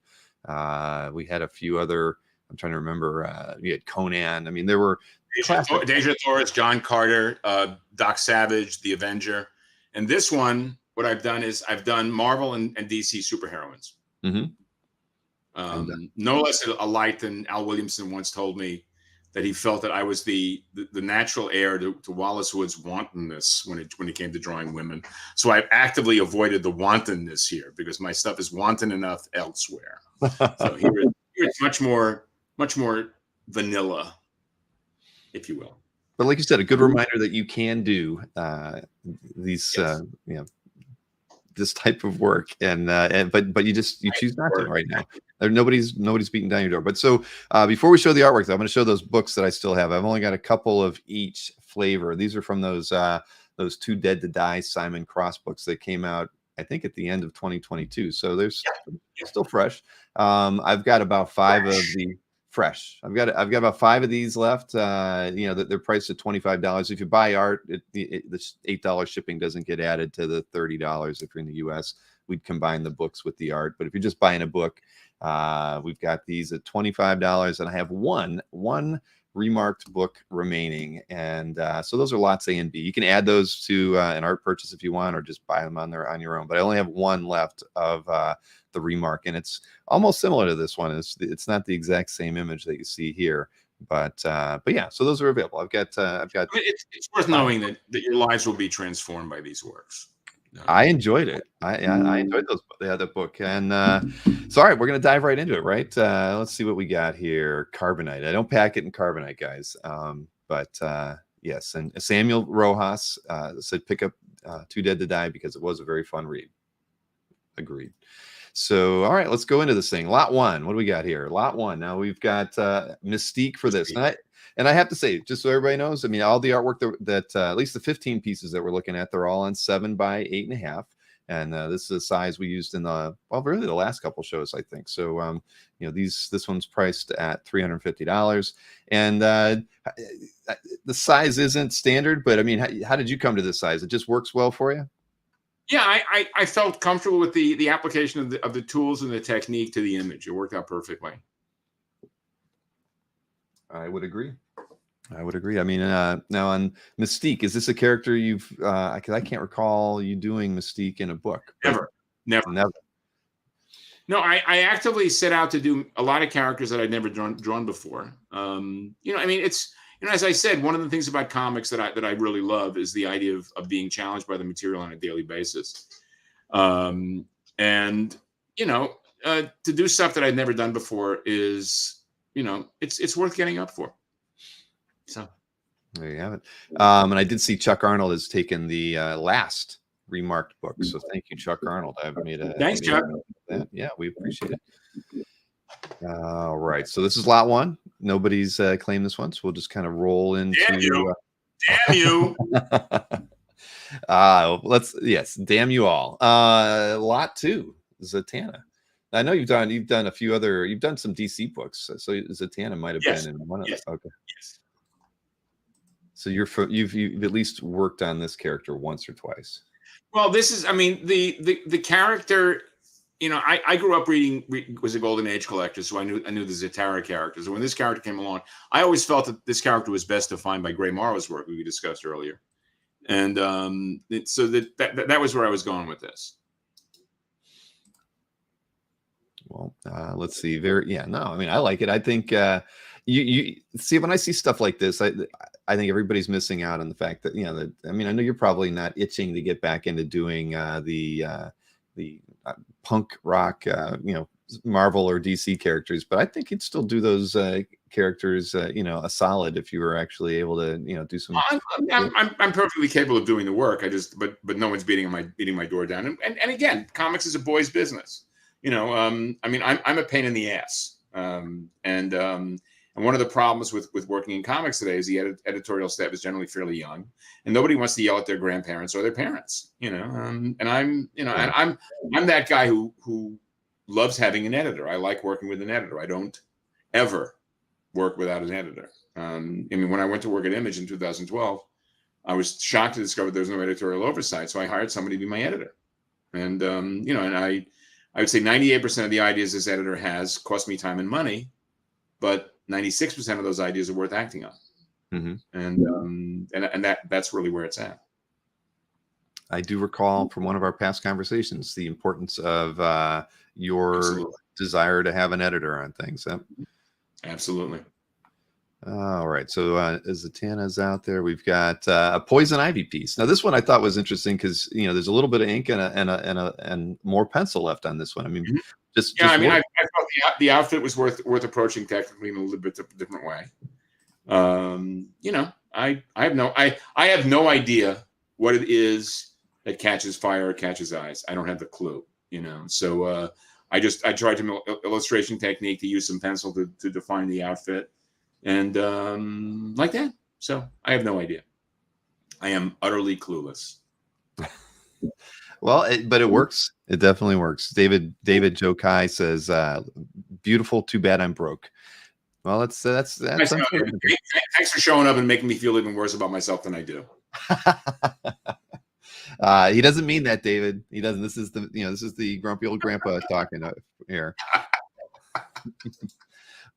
we had a few other. I'm trying to remember. We had Conan. I mean, there were Deja Thoris, John Carter, Doc Savage, The Avenger, and this one. What I've done is I've done Marvel and DC superheroines. Mm-hmm. No less a light than Al Williamson once told me that he felt that I was the natural heir to Wallace Wood's wantonness when it came to drawing women. So I've actively avoided the wantonness here because my stuff is wanton enough elsewhere. So here it's much more vanilla, if you will. But like you said, a good reminder that you can do these, this type of work, but you choose not to right now. Nobody's beating down your door. But so before we show the artwork, I'm going to show those books that I still have. I've only got a couple of each flavor. These are from those Too Dead to Die Simon Cross books that came out, I think, at the end of 2022. So they're still fresh. I've got about 5 of the fresh. I've got about 5 of these left. They're priced at $25. If you buy art, the $8 shipping doesn't get added to the $30 if you're in the US. We'd combine the books with the art. But if you're just buying a book, we've got these at $25, and I have one remarked book remaining, and so those are lots A and B. You can add those to an art purchase if you want, or just buy them on your own. But I only have one left of the remark, and it's almost similar to this one. It's not the exact same image that you see here, but yeah. So those are available. I've got. It's worth knowing that your lives will be transformed by these works. I enjoyed it. I enjoyed the book. And so, all right, we're going to dive right into it, right? Let's see what we got here. Carbonite. I don't pack it in carbonite, guys. But yes. And Samuel Rojas said pick up Too Dead to Die because it was a very fun read. Agreed. So, all right, let's go into this thing. Lot 1. What do we got here? Lot 1. Now we've got Mystique for this. And I have to say, just so everybody knows, I mean, all the artwork that at least the 15 pieces that we're looking at, they're all on 7 by 8.5. And this is the size we used in the last couple shows, I think. So, this one's priced at $350. And the size isn't standard, but I mean, how did you come to this size? It just works well for you? Yeah, I felt comfortable with the application of the tools and the technique to the image. It worked out perfectly. I would agree. I would agree. I mean, now on Mystique, is this a character you've? Because I can't recall you doing Mystique in a book. Never. No, I actively set out to do a lot of characters that I'd never drawn before. I mean, it's as I said, one of the things about comics that I really love is the idea of being challenged by the material on a daily basis, and to do stuff that I'd never done before is it's worth getting up for. So there you have it. And I did see Chuck Arnold has taken the last remarked book. So thank you, Chuck Arnold. I've made a thanks, Chuck. Yeah, we appreciate it. All right. So this is lot one. Nobody's claimed this one. So we'll just kind of roll into. Damn you. Damn you. Yes, damn you all. Lot two, Zatanna. I know you've done a few other, you've done some DC books. So Zatanna might have been in one of them. Okay. Yes. So you've at least worked on this character once or twice. Well, this is, I mean, the character, I grew up was a Golden Age collector, so I knew the Zatara characters. And when this character came along, I always felt that this character was best defined by Gray Morrow's work we discussed earlier. And so that was where I was going with this. Well, let's see. I mean, I like it. I think you see, when I see stuff like this, I think everybody's missing out on the fact that, I mean, I know you're probably not itching to get back into doing the punk rock, Marvel or DC characters, but I think you'd still do those characters, a solid if you were actually able to, do some. I'm perfectly capable of doing the work. But no one's beating my door down. And again, comics is a boy's business. I mean, I'm a pain in the ass. And one of the problems with working in comics today is the editorial staff is generally fairly young, and nobody wants to yell at their grandparents or their parents. And I'm that guy who loves having an editor. I like working with an editor. I don't ever work without an editor. I mean, when I went to work at Image in 2012, I was shocked to discover there was no editorial oversight. So I hired somebody to be my editor. And and I would say 98% of the ideas this editor has cost me time and money, but 96% of those ideas are worth acting on. Mm-hmm. And that's really where it's at. I do recall from one of our past conversations the importance of your Absolutely. Desire to have an editor on things. Absolutely. All right. So Zatanna's out there. We've got a Poison Ivy piece. Now, this one I thought was interesting because there's a little bit of ink and more pencil left on this one. I mean, I thought the outfit was worth approaching technically in a little bit different way. I have no idea what it is that catches fire or catches eyes. I don't have the clue. So I tried to illustration technique to use some pencil to define the outfit. And like that. So I have no idea. I am utterly clueless. Well, but it works. It definitely works. David Joe Kai says, "Beautiful. Too bad I'm broke." Well, that's Thanks for showing up and making me feel even worse about myself than I do. He doesn't mean that, David. He doesn't. This is the grumpy old grandpa talking here.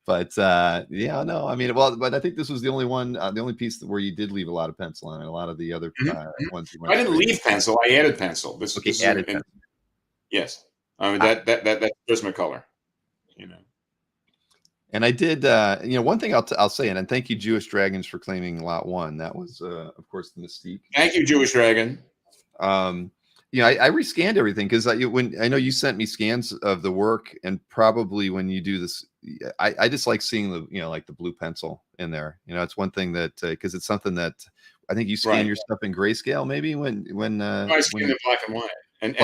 But no, I mean, but I think this was the only piece where you did leave a lot of pencil on it. A lot of the other ones. I didn't leave pencil. I added pencil. This added pencil. Yes, I mean that's Prisma color. And I did, one thing I'll say, and thank you, Jewish Dragons, for claiming lot one. That was, of course, the Mystique. Thank you, Jewish Dragon. I rescanned everything because when I know you sent me scans of the work, and probably when you do this, I just like seeing the like the blue pencil in there. It's one thing that because it's something that I think you scan your stuff in grayscale, maybe when I scan in black and white, and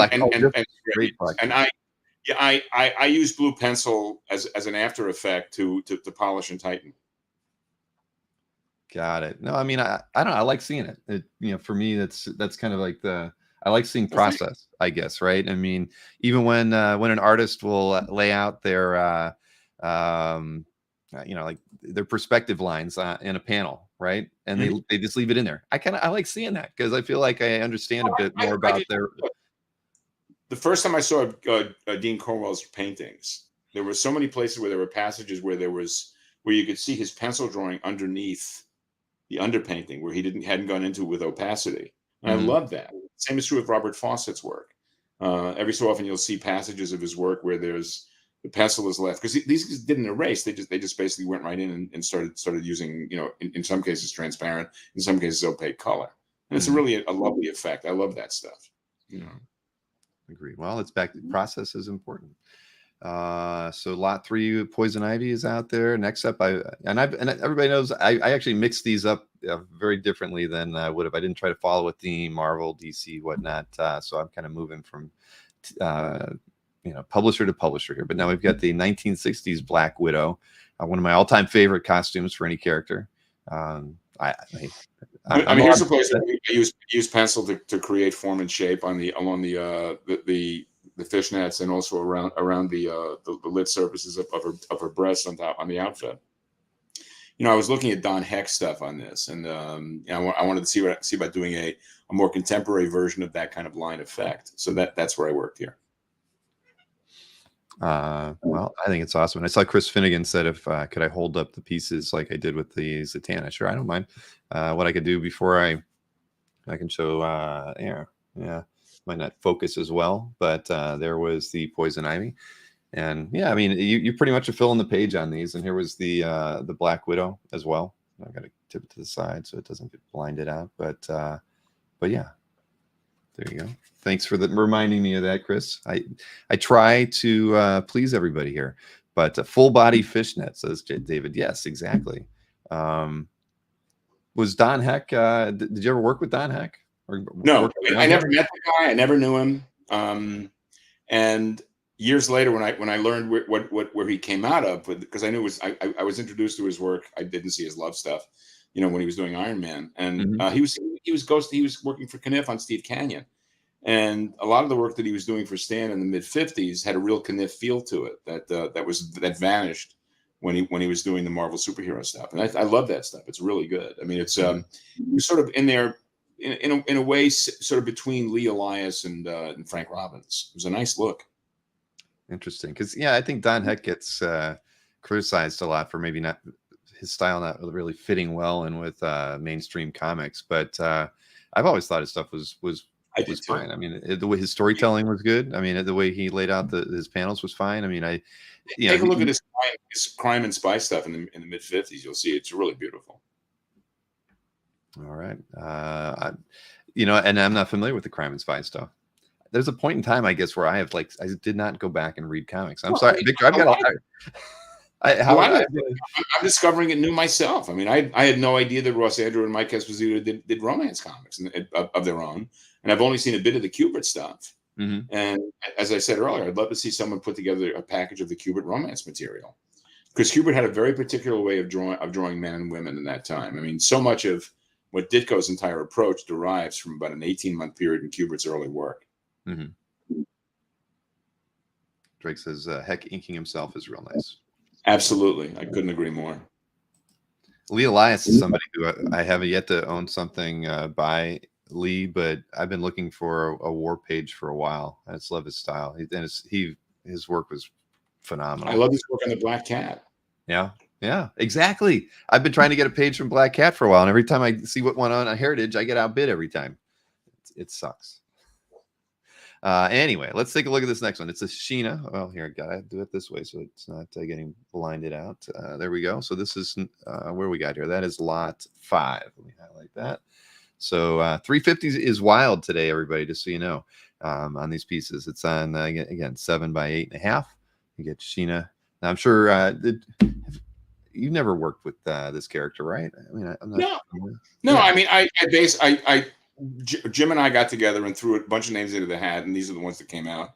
I use blue pencil as an after effect to polish and tighten. Got it. No, I mean, I don't know. I like seeing it. For me, that's kind of like I like seeing process, I guess. Right. I mean, even when an artist will lay out their, like their perspective lines in a panel, right. And they just leave it in there. I like seeing that because I feel like I understand a bit more about the first time I saw Dean Cornwell's paintings, there were so many places where there were passages where you could see his pencil drawing underneath the underpainting where he hadn't gone into it with opacity. And I love that. Same is true of Robert Fawcett's work. Every so often you'll see passages of his work where the pencil is left, because these didn't erase. They just basically went right in and started using, in some cases transparent, in some cases opaque color. And it's really a lovely effect. I love that stuff. Agreed. Well, it's back. Process is important. So lot 3, Poison Ivy is out there. Next up, and everybody knows I actually mixed these up very differently than I would have. I didn't try to follow a theme, Marvel, DC, whatnot. So I'm kind of moving from publisher to publisher here. But now we've got the 1960s Black Widow, one of my all-time favorite costumes for any character. I mean, here's a place where I use pencil to create form and shape along the fishnets, and also around the lid surfaces of her breasts on the outfit. I was looking at Don Heck's stuff on this, and I wanted to see about doing a more contemporary version of that kind of line effect. So that's where I worked here. Well, I think it's awesome. And I saw Chris Finnegan said, if could I hold up the pieces like I did with the Zatanna? Sure, I don't mind. What I could do before I can show. Yeah. Might not focus as well, but there was the Poison Ivy, and yeah, I mean, you pretty much are filling the page on these. And here was the Black Widow as well. I got to tip it to the side so it doesn't get blinded out, but yeah, there you go. Thanks for reminding me of that, Chris. I try to please everybody here, but full body fishnet, says David. Yes, exactly. Was Don Heck? Did you ever work with Don Heck? No, I never met the guy. I never knew him. And years later, when I learned where he came out of, because I knew I was introduced to his work. I didn't see his Love stuff, when he was doing Iron Man, and he was working for Kniff on Steve Canyon, and a lot of the work that he was doing for Stan in the mid '50s had a real Kniff feel to it that vanished when he was doing the Marvel superhero stuff, and I love that stuff. It's really good. I mean, it's sort of in there. In a way, sort of between Lee Elias and Frank Robbins. It was a nice look. Interesting, because I think Don Heck gets criticized a lot for maybe not his style not really fitting well in with mainstream comics. But I've always thought his stuff was fine. I mean, the way his storytelling was good. I mean, the way he laid out his panels was fine. I mean, take a look at his crime and spy stuff in the mid '50s. You'll see it's really beautiful. All right. And I'm not familiar with the crime and spy stuff. There's a point in time, I guess, where I did not go back and read comics. I'm sorry, Victor. I've got I'm discovering it new myself. I mean, I had no idea that Ross Andrew and Mike Esposito did romance comics of their own. And I've only seen a bit of the Kubert stuff. Mm-hmm. And as I said earlier, I'd love to see someone put together a package of the Kubert romance material. Because Kubert had a very particular way of drawing men and women in that time. I mean, so much of what Ditko's entire approach derives from about an 18-month period in Kubert's early work. Mm-hmm. Drake says, Heck inking himself is real nice. Absolutely. I couldn't agree more. Lee Elias is somebody who I haven't yet to own something by Lee, but I've been looking for a war page for a while. I just love his style. His work was phenomenal. I love his work on the Black Cat. Yeah, exactly. I've been trying to get a page from Black Cat for a while, and every time I see what went on Heritage, I get outbid every time. It sucks. Anyway, let's take a look at this next one. It's a Sheena. Well, here, I gotta do it this way so it's not getting blinded out. There we go. So this is where we got here. That is lot 5. Let me highlight that. So 350 is wild today, everybody, just so you know, on these pieces. It's on, again, 7 by 8.5. You get Sheena. Now, I'm sure you've never worked with this character, right? I mean, I'm not. No. Yeah. I mean, Jim and I got together and threw a bunch of names into the hat, and these are the ones that came out.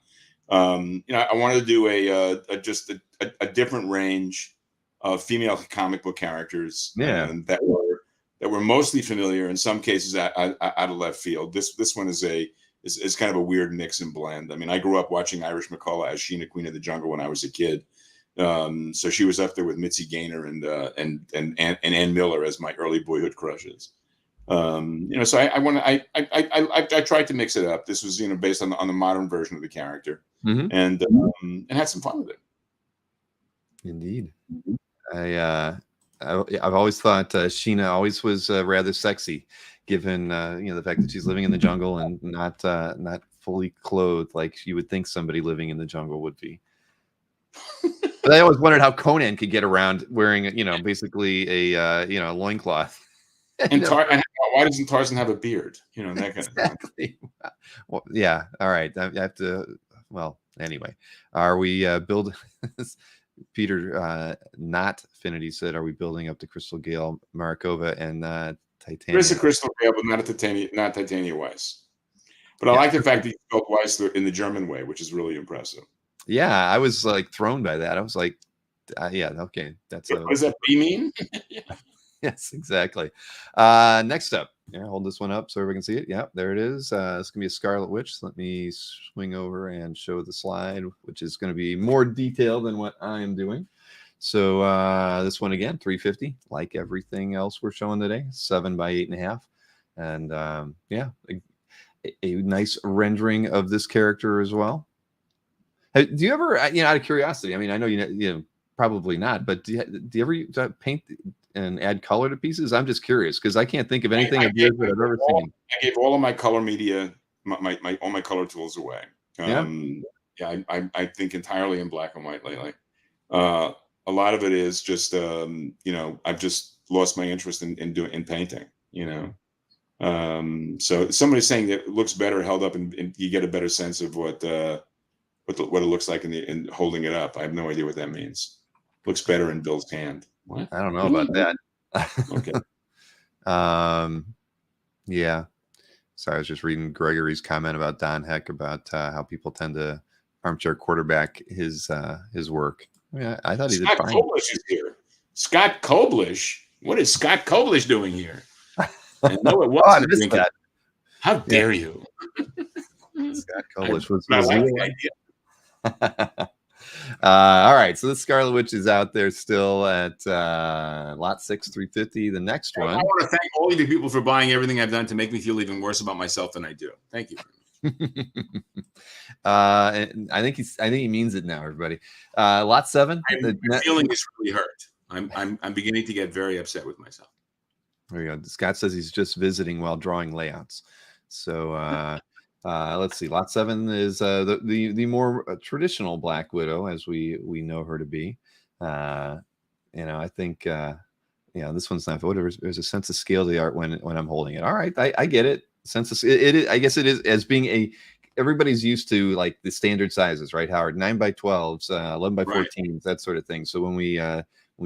I wanted to do a different range of female comic book characters, that were mostly familiar, in some cases out of left field. This one is kind of a weird mix and blend. I mean, I grew up watching Irish McCullough as Sheena, Queen of the Jungle, when I was a kid. So she was up there with Mitzi Gaynor and Ann Miller as my early boyhood crushes. So I tried to mix it up. This was, based on the modern version of the character, and had some fun with it. Indeed. I've always thought Sheena always was rather sexy, given the fact that she's living in the jungle and not fully clothed like you would think somebody living in the jungle would be. But I always wondered how Conan could get around wearing basically a loincloth. And why doesn't Tarzan have a beard? That kind exactly. Of thing. Well, yeah. All right. I have to. Well, anyway, are we building? Peter, not Finity said, "Are we building up to Crystal Gale, Marikova, and Titania?" There's a Crystal Gale, but not Titania Weiss. But I like the fact that you spelled Weiss in the German way, which is really impressive. Yeah, I was like thrown by that. I was like, yeah, okay, that's what does that mean? Yes, exactly. Next up, hold this one up so everybody can see it. Yep, there it is. It's gonna be a Scarlet Witch. Let me swing over and show the slide, which is going to be more detailed than what I am doing. So this one again, 350, like everything else we're showing today, 7 by 8.5, and yeah, a nice rendering of this character as well. Do you ever, out of curiosity? I mean, I know you probably not, but do you ever paint and add color to pieces? I'm just curious because I can't think of anything of yours that I've ever seen. I gave all of my color media, all my color tools away. I think entirely in black and white lately. A lot of it is just I've just lost my interest in painting. So somebody's saying that it looks better held up, and you get a better sense of what it looks like in holding it up. I have no idea what that means. Looks better in Bill's hand. What? I don't know about that. Okay. Yeah. Sorry, I was just reading Gregory's comment about Don Heck about how people tend to armchair quarterback his work. Yeah, I thought he did fine. Scott Koblish is here. Scott Koblish? What is Scott Koblish doing here? I know it wasn't. I missed that. How dare you? Scott Koblish was I like the idea. All right, so the Scarlet Witch is out there still at lot 6, 350. The next one. I want to thank all of you people for buying everything I've done to make me feel even worse about myself than I do. Thank you. And I think he means it now, everybody. Lot 7. My feeling is really hurt. I'm beginning to get very upset with myself. There you go. Scott says he's just visiting while drawing layouts. So let's see. Lot 7 is the more traditional Black Widow, as we know her to be. I think this one's not. Whatever. There's a sense of scale to the art when I'm holding it. All right, I get it. Sense of it. I guess it is as being everybody's used to like the standard sizes, right, Howard? 9 by 12s, 11 by 14s, that sort of thing. So when we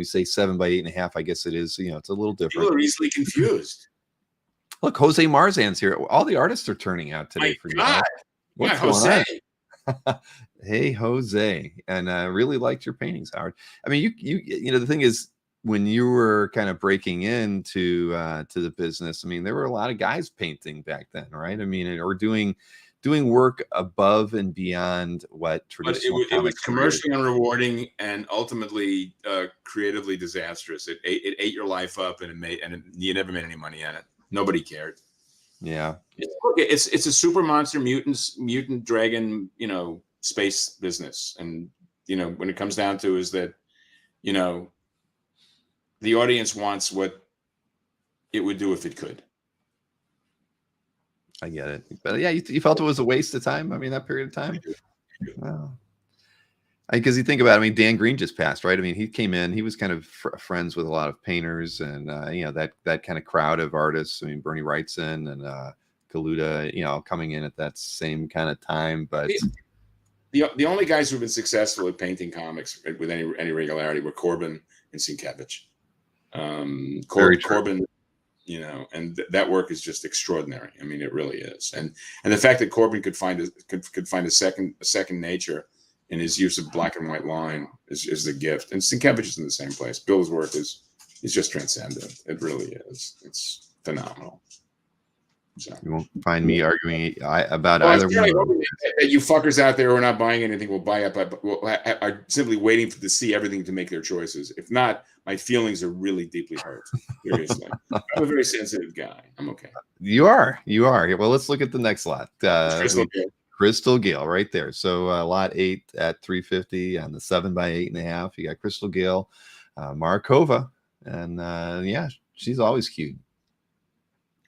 say 7 by 8.5, I guess it is. It's a little different. People are easily confused. Look, Jose Marzan's here. All the artists are turning out today for you. What's going on? Hey, Jose, and I really liked your paintings, Howard. I mean, you the thing is, when you were kind of breaking into to the business, I mean, there were a lot of guys painting back then, right? I mean, or doing work above and beyond what traditional. But it was commercially unrewarding and ultimately creatively disastrous. It ate your life up, and you never made any money on it. Nobody cared. Yeah. It's a super monster mutant dragon, space business. And, when it comes down to is that, the audience wants what it would do if it could. I get it. But yeah, you felt it was a waste of time. I mean, that period of time. Wow. Because you think about it, I mean, Dan Green just passed, right? I mean, he came in, he was kind of friends with a lot of painters and, that kind of crowd of artists. I mean, Bernie Wrightson and Galuda, coming in at that same kind of time. But the only guys who've been successful at painting comics with any regularity were Corbin and Sienkiewicz. Corbin, and that work is just extraordinary. I mean, it really is. And the fact that Corbin could find a second nature in his use of black and white line is the gift. And Sienkiewicz is in the same place. Bill's work is just transcendent. It really is. It's phenomenal. So. You won't find me arguing about Well, I'm either certainly one. hoping that you fuckers out there who are not buying anything will buy up, are simply waiting to see everything to make their choices. If not, my feelings are really deeply hurt. Seriously. I'm a very sensitive guy. I'm okay. You are. Well, let's look at the next lot. Crystal Gale right there. So lot 8 at 350 on the 7 by 8.5. You got Crystal Gale, Markova, and yeah, she's always cute.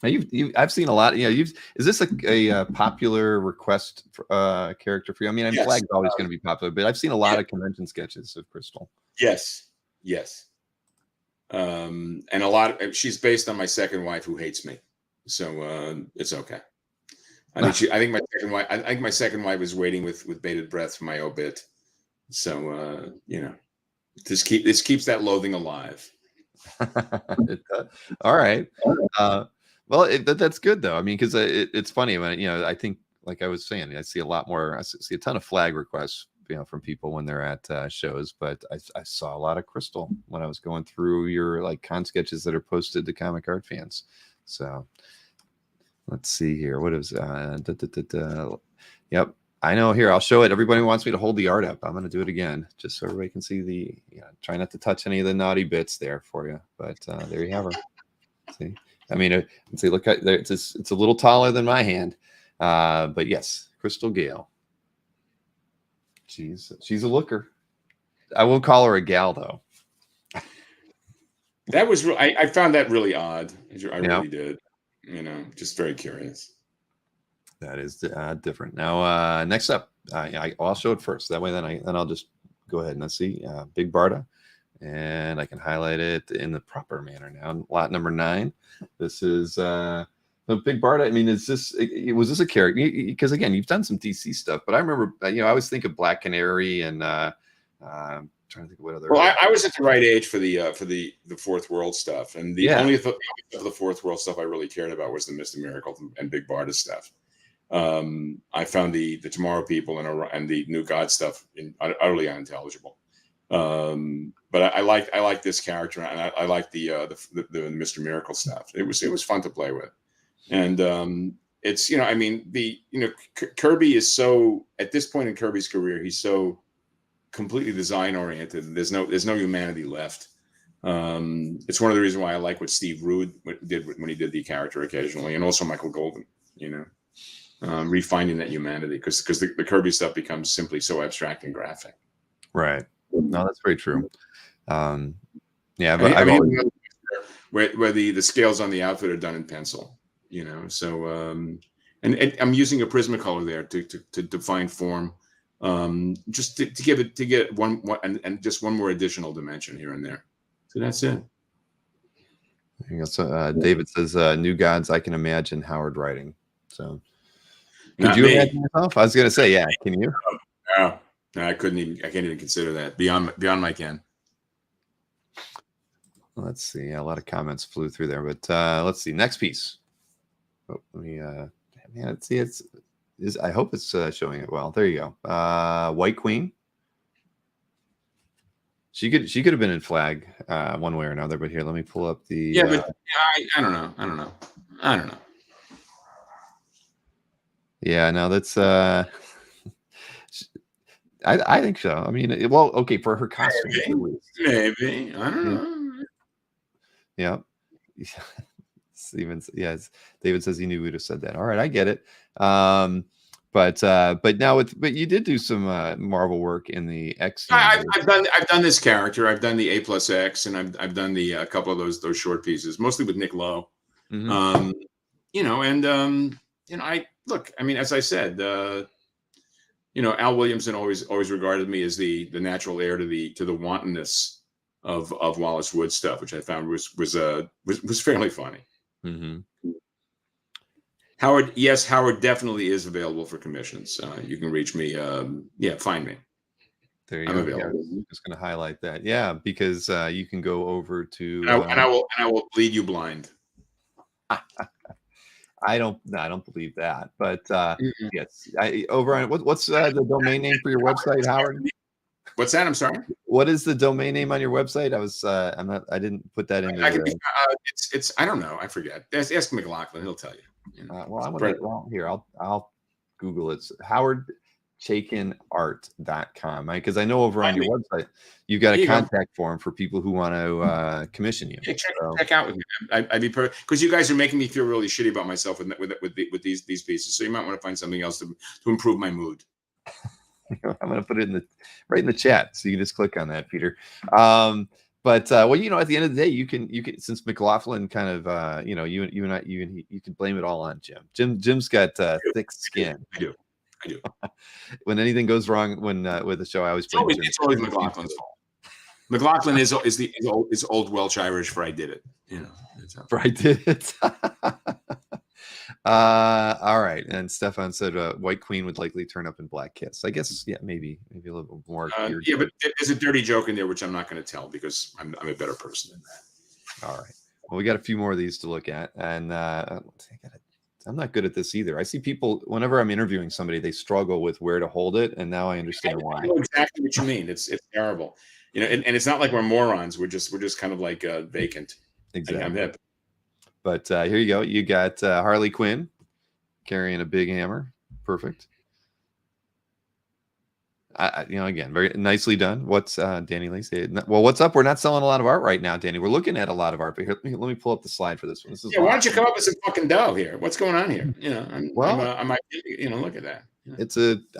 Now I've seen a lot. Is this a popular request character for you? I mean, Yes. Flagg's always going to be popular, but I've seen a lot of convention sketches of Crystal. Yes. And a lot of, she's based on my second wife who hates me, so it's okay. I think my second wife was waiting with bated breath for my obit, so this keeps that loathing alive. All right. Well, that's good though. I mean, because it's funny when I think, like I was saying, I see a ton of Flagg requests, from people when they're at shows, but I saw a lot of Crystal when I was going through your like con sketches that are posted to comic art fans. So let's see here. What is yep. I know. Here, I'll show it. Everybody wants me to hold the art up. I'm going to do it again, just so everybody can see the. Try not to touch any of the naughty bits there for you. But there you have her. See, I mean, see, look at there. It's a little taller than my hand, but yes, Crystal Gale. She's a looker. I won't call her a gal though. That was I found that really odd. I really did. Just very curious. That is different. Now, next up, I'll show it first. That way, then I'll just go ahead and let's see Big Barda, and I can highlight it in the proper manner now. Lot number 9. This is Big Barda. I mean, was this a character? Because again, you've done some DC stuff, but I remember, I always think of Black Canary and I'm trying to think of what other. Well, I was at the right age for the Fourth World stuff, and the only of the Fourth World stuff I really cared about was the Mr. Miracle and Big Barda stuff. I found the Tomorrow People and the New God stuff utterly unintelligible. But I like this character, and I like the Mr. Miracle stuff. It was fun to play with, and it's Kirby is so, at this point in Kirby's career, he's so completely design oriented. There's no humanity left. It's one of the reasons why I like what Steve Rude did when he did the character occasionally, and also Michael Golden. Refining that humanity, because the Kirby stuff becomes simply so abstract and graphic. Right. No, that's very true. Yeah, but I've always... where the scales on the outfit are done in pencil. So and I'm using a Prismacolor there to define form, just to get one and just one more additional dimension here and there. So that's it. So David says, "New Gods, I can imagine Howard writing." So. Could Not you me. imagine yourself? I was going to say, yeah. Can you? No, I couldn't even. I can't even consider that beyond my ken. Let's see. A lot of comments flew through there, but let's see. Next piece. Oh, let me. Let's see. I hope it's showing it well. There you go. White Queen. She could have been in Flagg one way or another, but here, let me pull up the. Yeah, but I don't know. Yeah, no, that's I think so. I mean, well, okay, for her costume. Maybe. I don't know. Yeah. Yes. David says he knew we'd have said that. All right, I get it. But now but you did do some Marvel work in the X. I've done this character. I've done the A+X, and I've done the a couple of those short pieces, mostly with Nick Lowe. Mm-hmm. I look. I mean, as I said, Al Williamson always regarded me as the natural heir to the wantonness of Wallace Wood stuff, which I found was fairly funny. Mm-hmm. Howard definitely is available for commissions. You can reach me. Find me. There you I'm go. available. Yeah, I'm just going to highlight that. Yeah, because you can go over to. And I will bleed you blind. I don't believe that, but yes, over on what's the domain name for your website, Howard? What's that? I'm sorry. What is the domain name on your website? I didn't put that in. It's I don't know. I forget. Ask McLaughlin. He'll tell you. Well, I want to well here. I'll Google it. It's howardchaykinart.com, right? Because I know over on your website you've got a contact form for people who want to commission you. Yeah, check out with me. I'd be because you guys are making me feel really shitty about myself with these pieces. So you might want to find something else to improve my mood. I'm going to put it right in the chat, so you can just click on that, Peter. But well, you know, at the end of the day, you can since McLaughlin kind of you know, you and I, you can blame it all on Jim. Jim's got thick skin. I do. When anything goes wrong with the show, I always blame Jim. It's always McLaughlin's fault. McLaughlin is old Welsh Irish for I did it. You know, for I did it. All right. And Stefan said White Queen would likely turn up in Black Kiss. I guess, yeah, maybe a little more. Yeah, but there's a dirty joke in there, which I'm not going to tell because I'm a better person than that. All right. Well, we got a few more of these to look at. And I'm not good at this either. I see people, whenever I'm interviewing somebody, they struggle with where to hold it. And now I understand why. I know exactly what you mean. It's terrible. You know, and it's not like we're morons. We're just kind of like vacant. Exactly. I'm hip. But here you go. You got Harley Quinn carrying a big hammer. Perfect. You know, again, very nicely done. What's Danny Lee say? Well, what's up? We're not selling a lot of art right now, Danny. We're looking at a lot of art. But here, let me pull up the slide for this one. This is why don't you come up with some fucking dough here? What's going on here? You know, I might, you know, look at that. Yeah.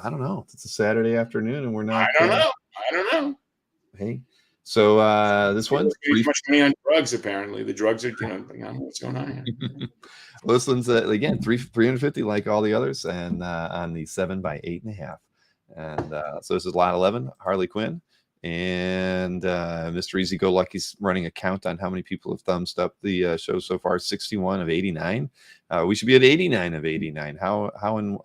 I don't know. It's a Saturday afternoon, and we're not. I don't know. Hey. So this one's too much money on drugs. Apparently, the drugs are. You know, what's going on here? Well, this one's again 350 like all the others, and on the 7 by 8.5. And so this is lot 11, Harley Quinn, and Mr. Easy Go Lucky's running a count on how many people have thumbs up the show so far. 61 of 89. We should be at 89 of 89. How and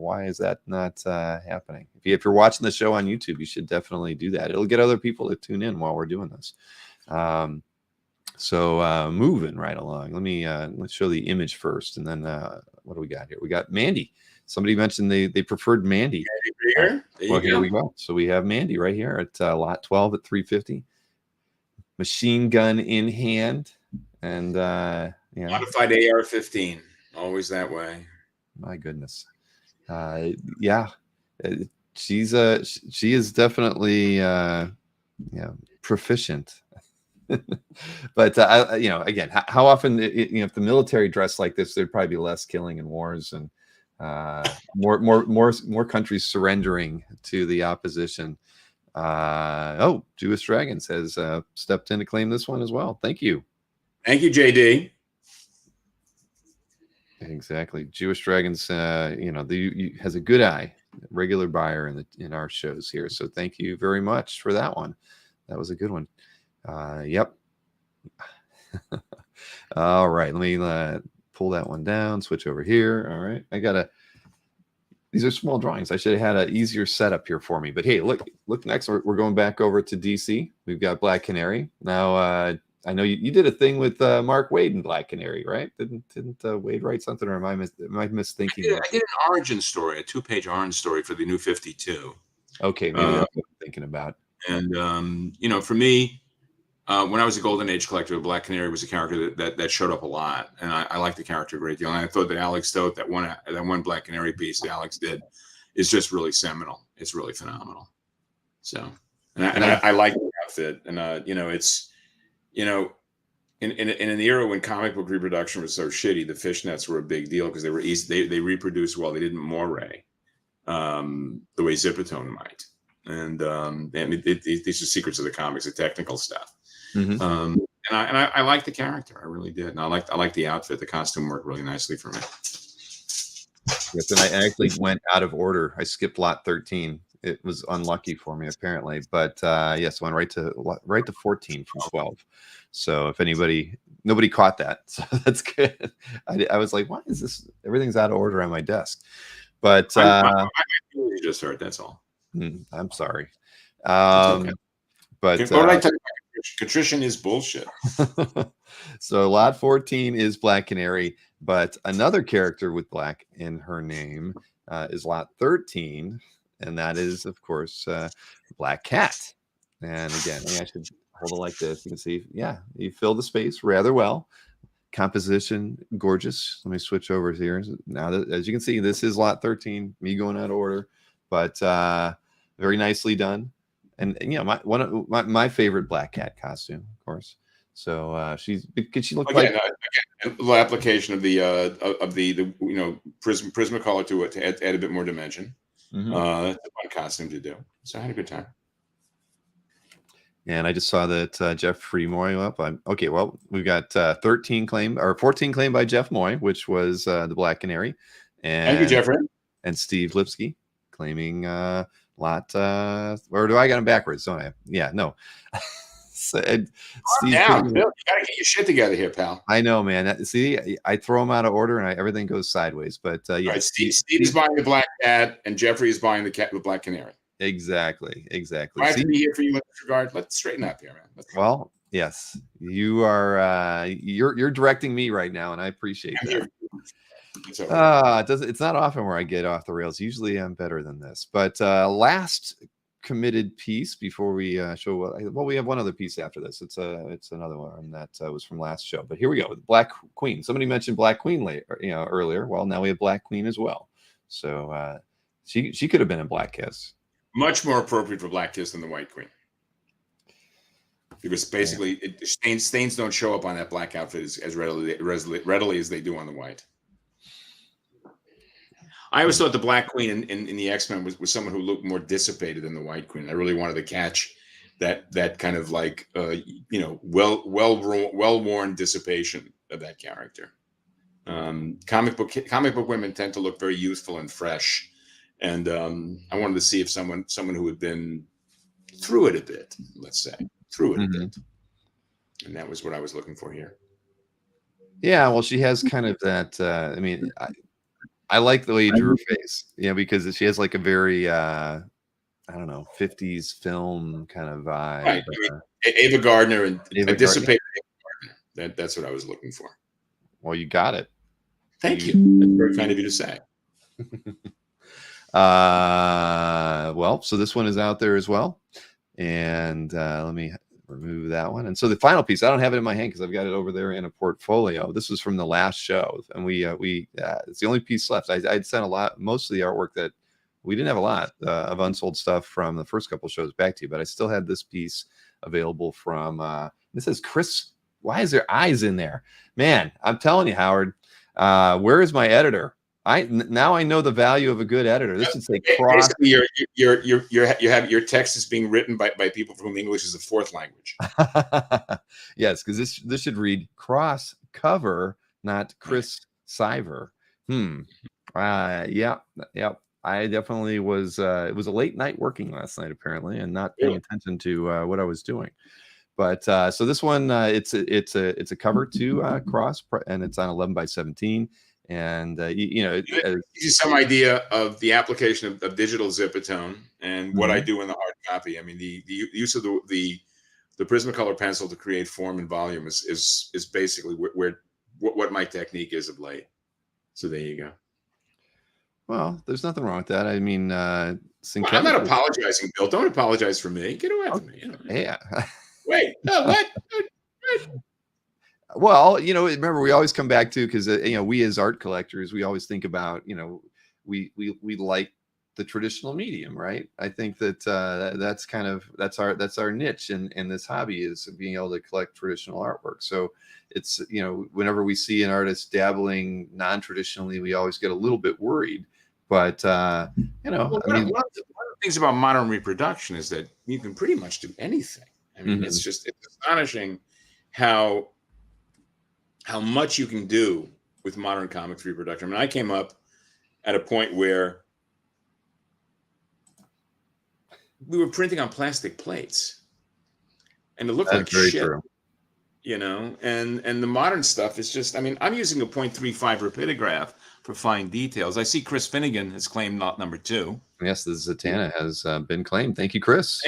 why is that not happening? If you're watching the show on YouTube, you should definitely do that. It'll get other people to tune in while we're doing this. So moving right along. Let's show the image first, and then what do we got here? We got Mandy. Somebody mentioned they preferred Mandy. Here we go. So we have Mandy right here at lot 12 at 350. Machine gun in hand, and modified AR-15. Always that way. My goodness. Yeah, she is definitely proficient. But again, how often if the military dressed like this, there'd probably be less killing in wars and more countries surrendering to the opposition. Jewish Dragons has stepped in to claim this one as well. Thank you, JD. Exactly. Jewish Dragons, has a good eye, regular buyer in our shows here. So thank you very much for that one. That was a good one. Yep. All right. Let me pull that one down, switch over here. All right. These are small drawings. I should have had an easier setup here for me. But hey, look next. We're going back over to DC. We've got Black Canary. Now, I know you did a thing with Mark Waid in Black Canary, right? Didn't Waid write something, or am I misthinking? I did an origin story, a 2-page origin story for the New 52. Okay, maybe that's what I'm thinking about. And for me, when I was a Golden Age collector, Black Canary was a character that showed up a lot, and I liked the character a great deal. And I thought that Alex Stote, that one Black Canary piece that Alex did, is just really seminal. It's really phenomenal. So, and I like the outfit, and it's in an era when comic book reproduction was so shitty, the fishnets were a big deal because they were easy. They reproduced well. They didn't moire the way Zipatone might. And these are secrets of the comics, the technical stuff. Mm-hmm. And I like the character, I really did, and I like the outfit. The costume worked really nicely for me. Yes, and I actually went out of order. I skipped lot 13. It was unlucky for me apparently, but yes, went right to 14 from 12. So if nobody caught that, so that's good. I was like, why is this? Everything's out of order on my desk. But you just heard. That's all. I'm sorry. Okay. But contrition is bullshit. So lot 14 is Black Canary, but another character with black in her name is lot 13, and that is, of course, Black Cat. And again, I should hold it like this. You can see, yeah, you fill the space rather well. composition, gorgeous. Let me switch over here. Now, that, as you can see, this is lot 13, me going out of order, but very nicely done. And you know, my favorite black cat costume, of course. So could she look like a little application of the you know, Prismacolor to add a bit more dimension. It's a fun costume to do. So I had a good time. And I just saw that Jeffrey Moy up. Okay, well, we've got 14 claimed by Jeff Moy, which was the Black Canary. And thank you, Jeffrey. And Steve Lipsky claiming lot. Or do I got him backwards? Don't I? Yeah, no. Steve, down, Bill, you gotta get your shit together here, pal. I know, man. See, I throw them out of order and everything goes sideways. But yeah, right, Steve is buying the black cat, and Jeffrey is buying the Black Canary. Exactly. I have to be here for you in this regard. Let's straighten up here, man. Well, yes, you are. You're directing me right now, and I appreciate that. It's not often where I get off the rails. Usually, I'm better than this. But last committed piece before we show. Well, we have one other piece after this. It's another one that was from last show. But here we go. Black Queen. Somebody mentioned Black Queen later, earlier. Well, now we have Black Queen as well. So she could have been in Black Kiss. Much more appropriate for Black Kiss than the White Queen, because basically stains don't show up on that black outfit as readily as they do on the white. I always thought the Black Queen in the X-Men was someone who looked more dissipated than the White Queen. I really wanted to catch that kind of like well worn dissipation of that character. Comic book women tend to look very youthful and fresh. And I wanted to see if someone who had been through it a bit, let's say, a bit. And that was what I was looking for here. Yeah, well, she has kind of that. I mean, I like the way you drew her face, because she has like a very, I don't know, 50s film kind of vibe. Right. Ava Gardner and dissipated Ava Gardner. That's what I was looking for. Well, you got it. Thank you. That's very kind of you to say. Well, so this one is out there as well, and let me remove that one. And so the final piece, I don't have it in my hand because I've got it over there in a portfolio. This was from the last show, and we it's the only piece left. I'd sent most of the artwork that we didn't have a lot of unsold stuff from the first couple shows back to you, but I still had this piece available from this says Chris. Why is there eyes in there, man? I'm telling you, Howard, where is my editor? Now I know the value of a good editor. This should say cross. Your text is being written by people for whom English is a fourth language. Yes, because this should read cross cover, not Chris Siver. Yeah. I definitely was. It was a late night working last night apparently, and not paying attention to what I was doing. But so this one, it's a cover to cross, and it's on 11x17. And it gives you some idea of the application of digital zipatone and what I do in the hard copy. I mean, the use of the Prismacolor pencil to create form and volume is basically what my technique is of late. So there you go. Well, there's nothing wrong with that. I mean, I'm not apologizing, Bill. Don't apologize for me. Get away from me. Yeah. Wait. No, what? Well, remember, we always come back to, because we as art collectors, we always think about, we like the traditional medium, right? I think that that's our niche in this hobby, is being able to collect traditional artwork. So it's whenever we see an artist dabbling non-traditionally, we always get a little bit worried. But one of the things about modern reproduction is that you can pretty much do anything. I mean, it's astonishing how much you can do with modern comics reproduction. I mean, I came up at a point where we were printing on plastic plates, and it looked like shit. True. And the modern stuff is just, I mean, I'm using a 0.35 rapidograph for fine details. I see Chris Finnegan has claimed lot number 2. Yes, the Zatanna has been claimed. Thank you, Chris.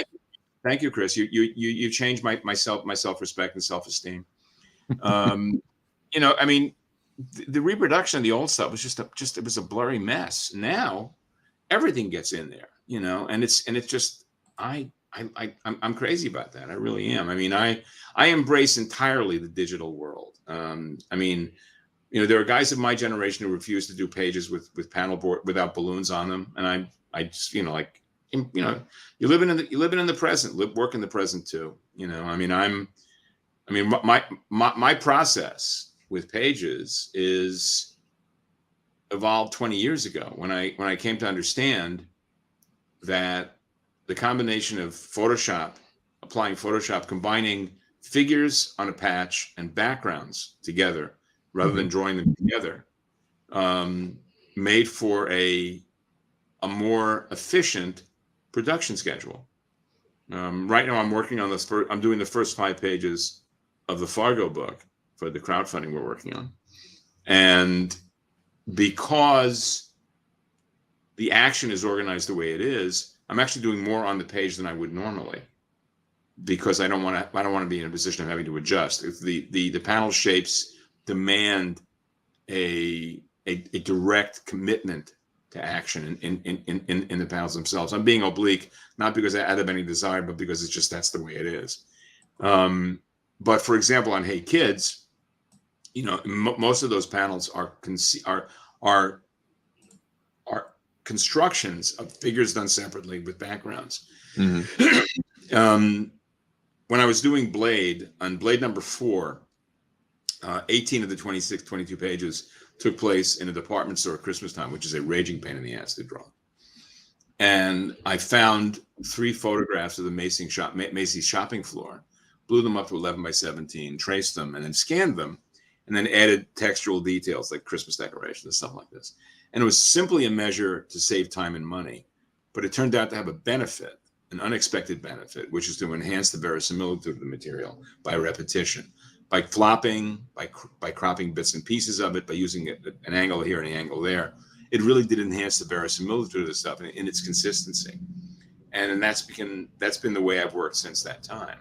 Thank you, Chris. You changed my self-respect and self-esteem. I mean, the reproduction of the old stuff was it was a blurry mess. Now everything gets in there, and it's just, I I'm crazy about that. I really am. I mean, I embrace entirely the digital world. I mean, there are guys of my generation who refuse to do pages with panel board without balloons on them, and I just like, you're living in the present, work in the present too. I mean, my process with pages is evolved 20 years ago when I came to understand that the combination of applying Photoshop, combining figures on a patch and backgrounds together rather than drawing them together, made for a more efficient production schedule. Right now, I'm working on this. I'm doing the first 5 pages of the Fargo book for the crowdfunding we're working on, and because the action is organized the way it is, I'm actually doing more on the page than I would normally, because I don't want to be in a position of having to adjust. If the panel shapes demand a direct commitment to action in the panels themselves. I'm being oblique, not because I have any desire, but because it's just that's the way it is. But for example, on Hey Kids, most of those panels are constructions of figures done separately with backgrounds. When I was doing Blade, on Blade number 4, 18 of the 22 pages took place in a department store at Christmas time, which is a raging pain in the ass to draw. And I found 3 photographs of the Macy's shopping floor, blew them up to 11 by 17, traced them, and then scanned them, and then added textual details like Christmas decorations and stuff like this. And it was simply a measure to save time and money, but it turned out to have a benefit, an unexpected benefit, which is to enhance the verisimilitude of the material by repetition, by flopping, by cropping bits and pieces of it, by using an angle here and an angle there. It really did enhance the verisimilitude of the stuff in its consistency. And that's been the way I've worked since that time.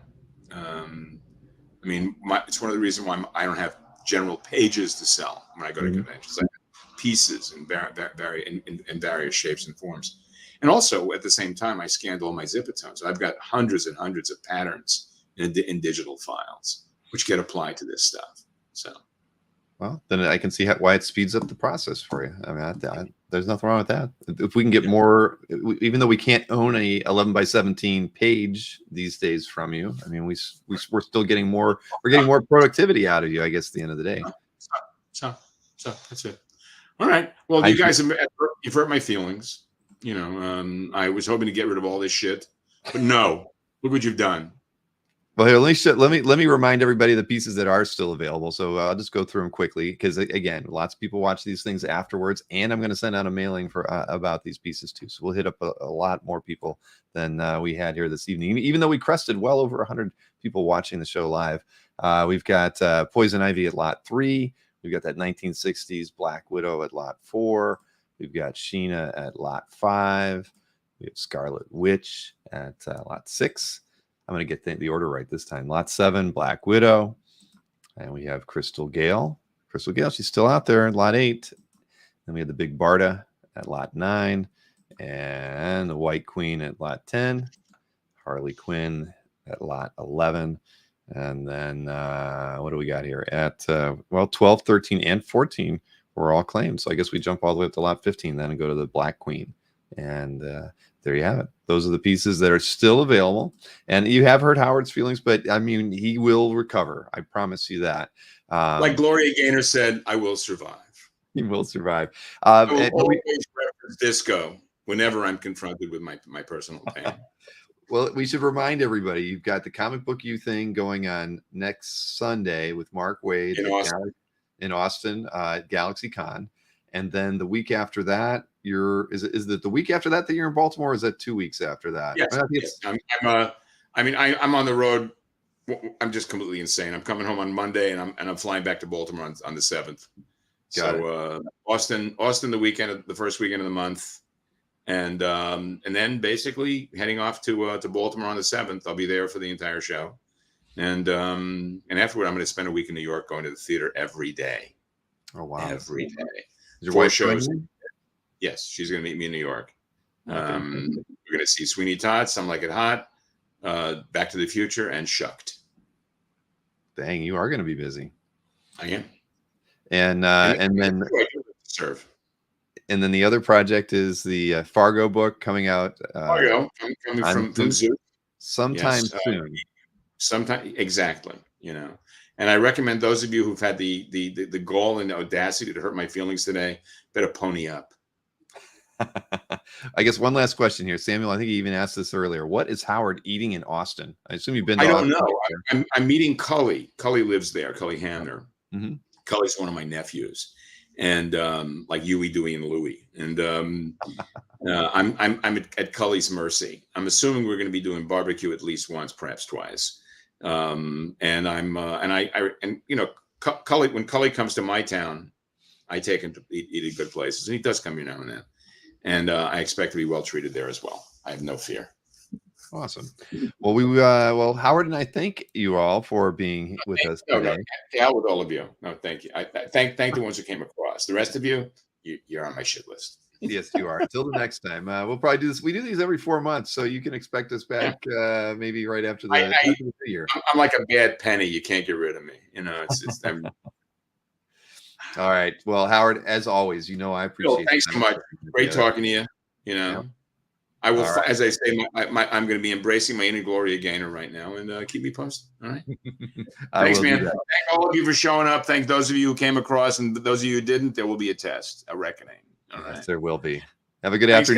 I mean, it's one of the reasons why I don't have general pages to sell when I go to conventions. I have pieces in various shapes and forms. And also, at the same time, I scanned all my Zipatones. I've got hundreds and hundreds of patterns in digital files, which get applied to this stuff. So, well, then I can see why it speeds up the process for you. I mean, there's nothing wrong with that. If we can get more, even though we can't own a 11 by 17 page these days from you, I mean, we're still getting more. We're getting more productivity out of you, I guess, at the end of the day. So that's it. All right. Well, you guys you've hurt my feelings. I was hoping to get rid of all this shit, but no. Look what you've done. Well, here, let me remind everybody the pieces that are still available. So I'll just go through them quickly because, again, lots of people watch these things afterwards, and I'm going to send out a mailing for about these pieces too. So we'll hit up a lot more people than we had here this evening. Even though we crested well over 100 people watching the show live, we've got Poison Ivy at lot 3. We've got that 1960s Black Widow at lot 4. We've got Sheena at lot 5. We have Scarlet Witch at lot 6. I'm going to get the order right this time. Lot 7, Black Widow. And we have Crystal Gale. Crystal Gale, she's still out there in lot 8. Then we have the Big Barda at lot 9. And the White Queen at lot 10. Harley Quinn at lot 11. And then what do we got here? At, 12, 13, and 14 were all claimed. So I guess we jump all the way up to lot 15 then and go to the Black Queen. And there you have it. Those are the pieces that are still available. And you have hurt Howard's feelings, but I mean, he will recover. I promise you that. Like Gloria Gaynor said, I will survive. He will survive. I will always reference disco whenever I'm confronted with my personal pain. Well, we should remind everybody, you've got the Comic Book U thing going on next Sunday with Mark Waid in Austin at Galaxy Con. And then the week after that, is it the week after that you're in Baltimore, or is that 2 weeks after that? Yes. I'm on the road. I'm just completely insane. I'm coming home on Monday and I'm flying back to Baltimore on the 7th. Austin the first weekend of the month. And then basically heading off to Baltimore on the 7th. I'll be there for the entire show. And afterward, I'm going to spend a week in New York going to the theater every day. Oh, wow. Every day. Is your wife shows. Yes, she's going to meet me in New York. We're going to see Sweeney Todd, Some Like It Hot, Back to the Future, and Shucked. Dang, you are going to be busy. I am. And then serve. And then the other project is the Fargo book coming out. Fargo, coming from ZOOP. Sometime soon. Sometime, exactly. You know, and I recommend those of you who've had the gall and the audacity to hurt my feelings today, better pony up. I guess one last question here, Samuel. I think you even asked this earlier. What is Howard eating in Austin? I assume you've been to Austin. I don't know. I'm meeting Cully. Cully lives there. Cully Hamner. Mm-hmm. Cully's one of my nephews, and like Huey, Dewey, and Louie. And I'm at Cully's mercy. I'm assuming we're going to be doing barbecue at least once, perhaps twice. And you know, Cully, when Cully comes to my town, I take him to eat at good places, and he does come here now and then. And I expect to be well treated there as well. I have no fear. Awesome. Well, Howard and I thank you all for being with us today. Yeah, with all of you. No, thank you. I thank the ones who came across. The rest of you, you're on my shit list. Yes, you are. Until the next time, we'll probably do this. We do these every 4 months, so you can expect us back maybe right after the New Year. I'm like a bad penny. You can't get rid of me. You know, it's all right. Well, Howard, as always, you know I appreciate it. Thanks so much. Great talking to you. You know, yeah. I will, right. As I say, I'm going to be embracing my inner Gloria Gaynor right now, and keep me posted. All right. Thanks, man. Thank all of you for showing up. Thank those of you who came across, and those of you who didn't. There will be a test, a reckoning. All right. Yes, there will be. Have a good afternoon.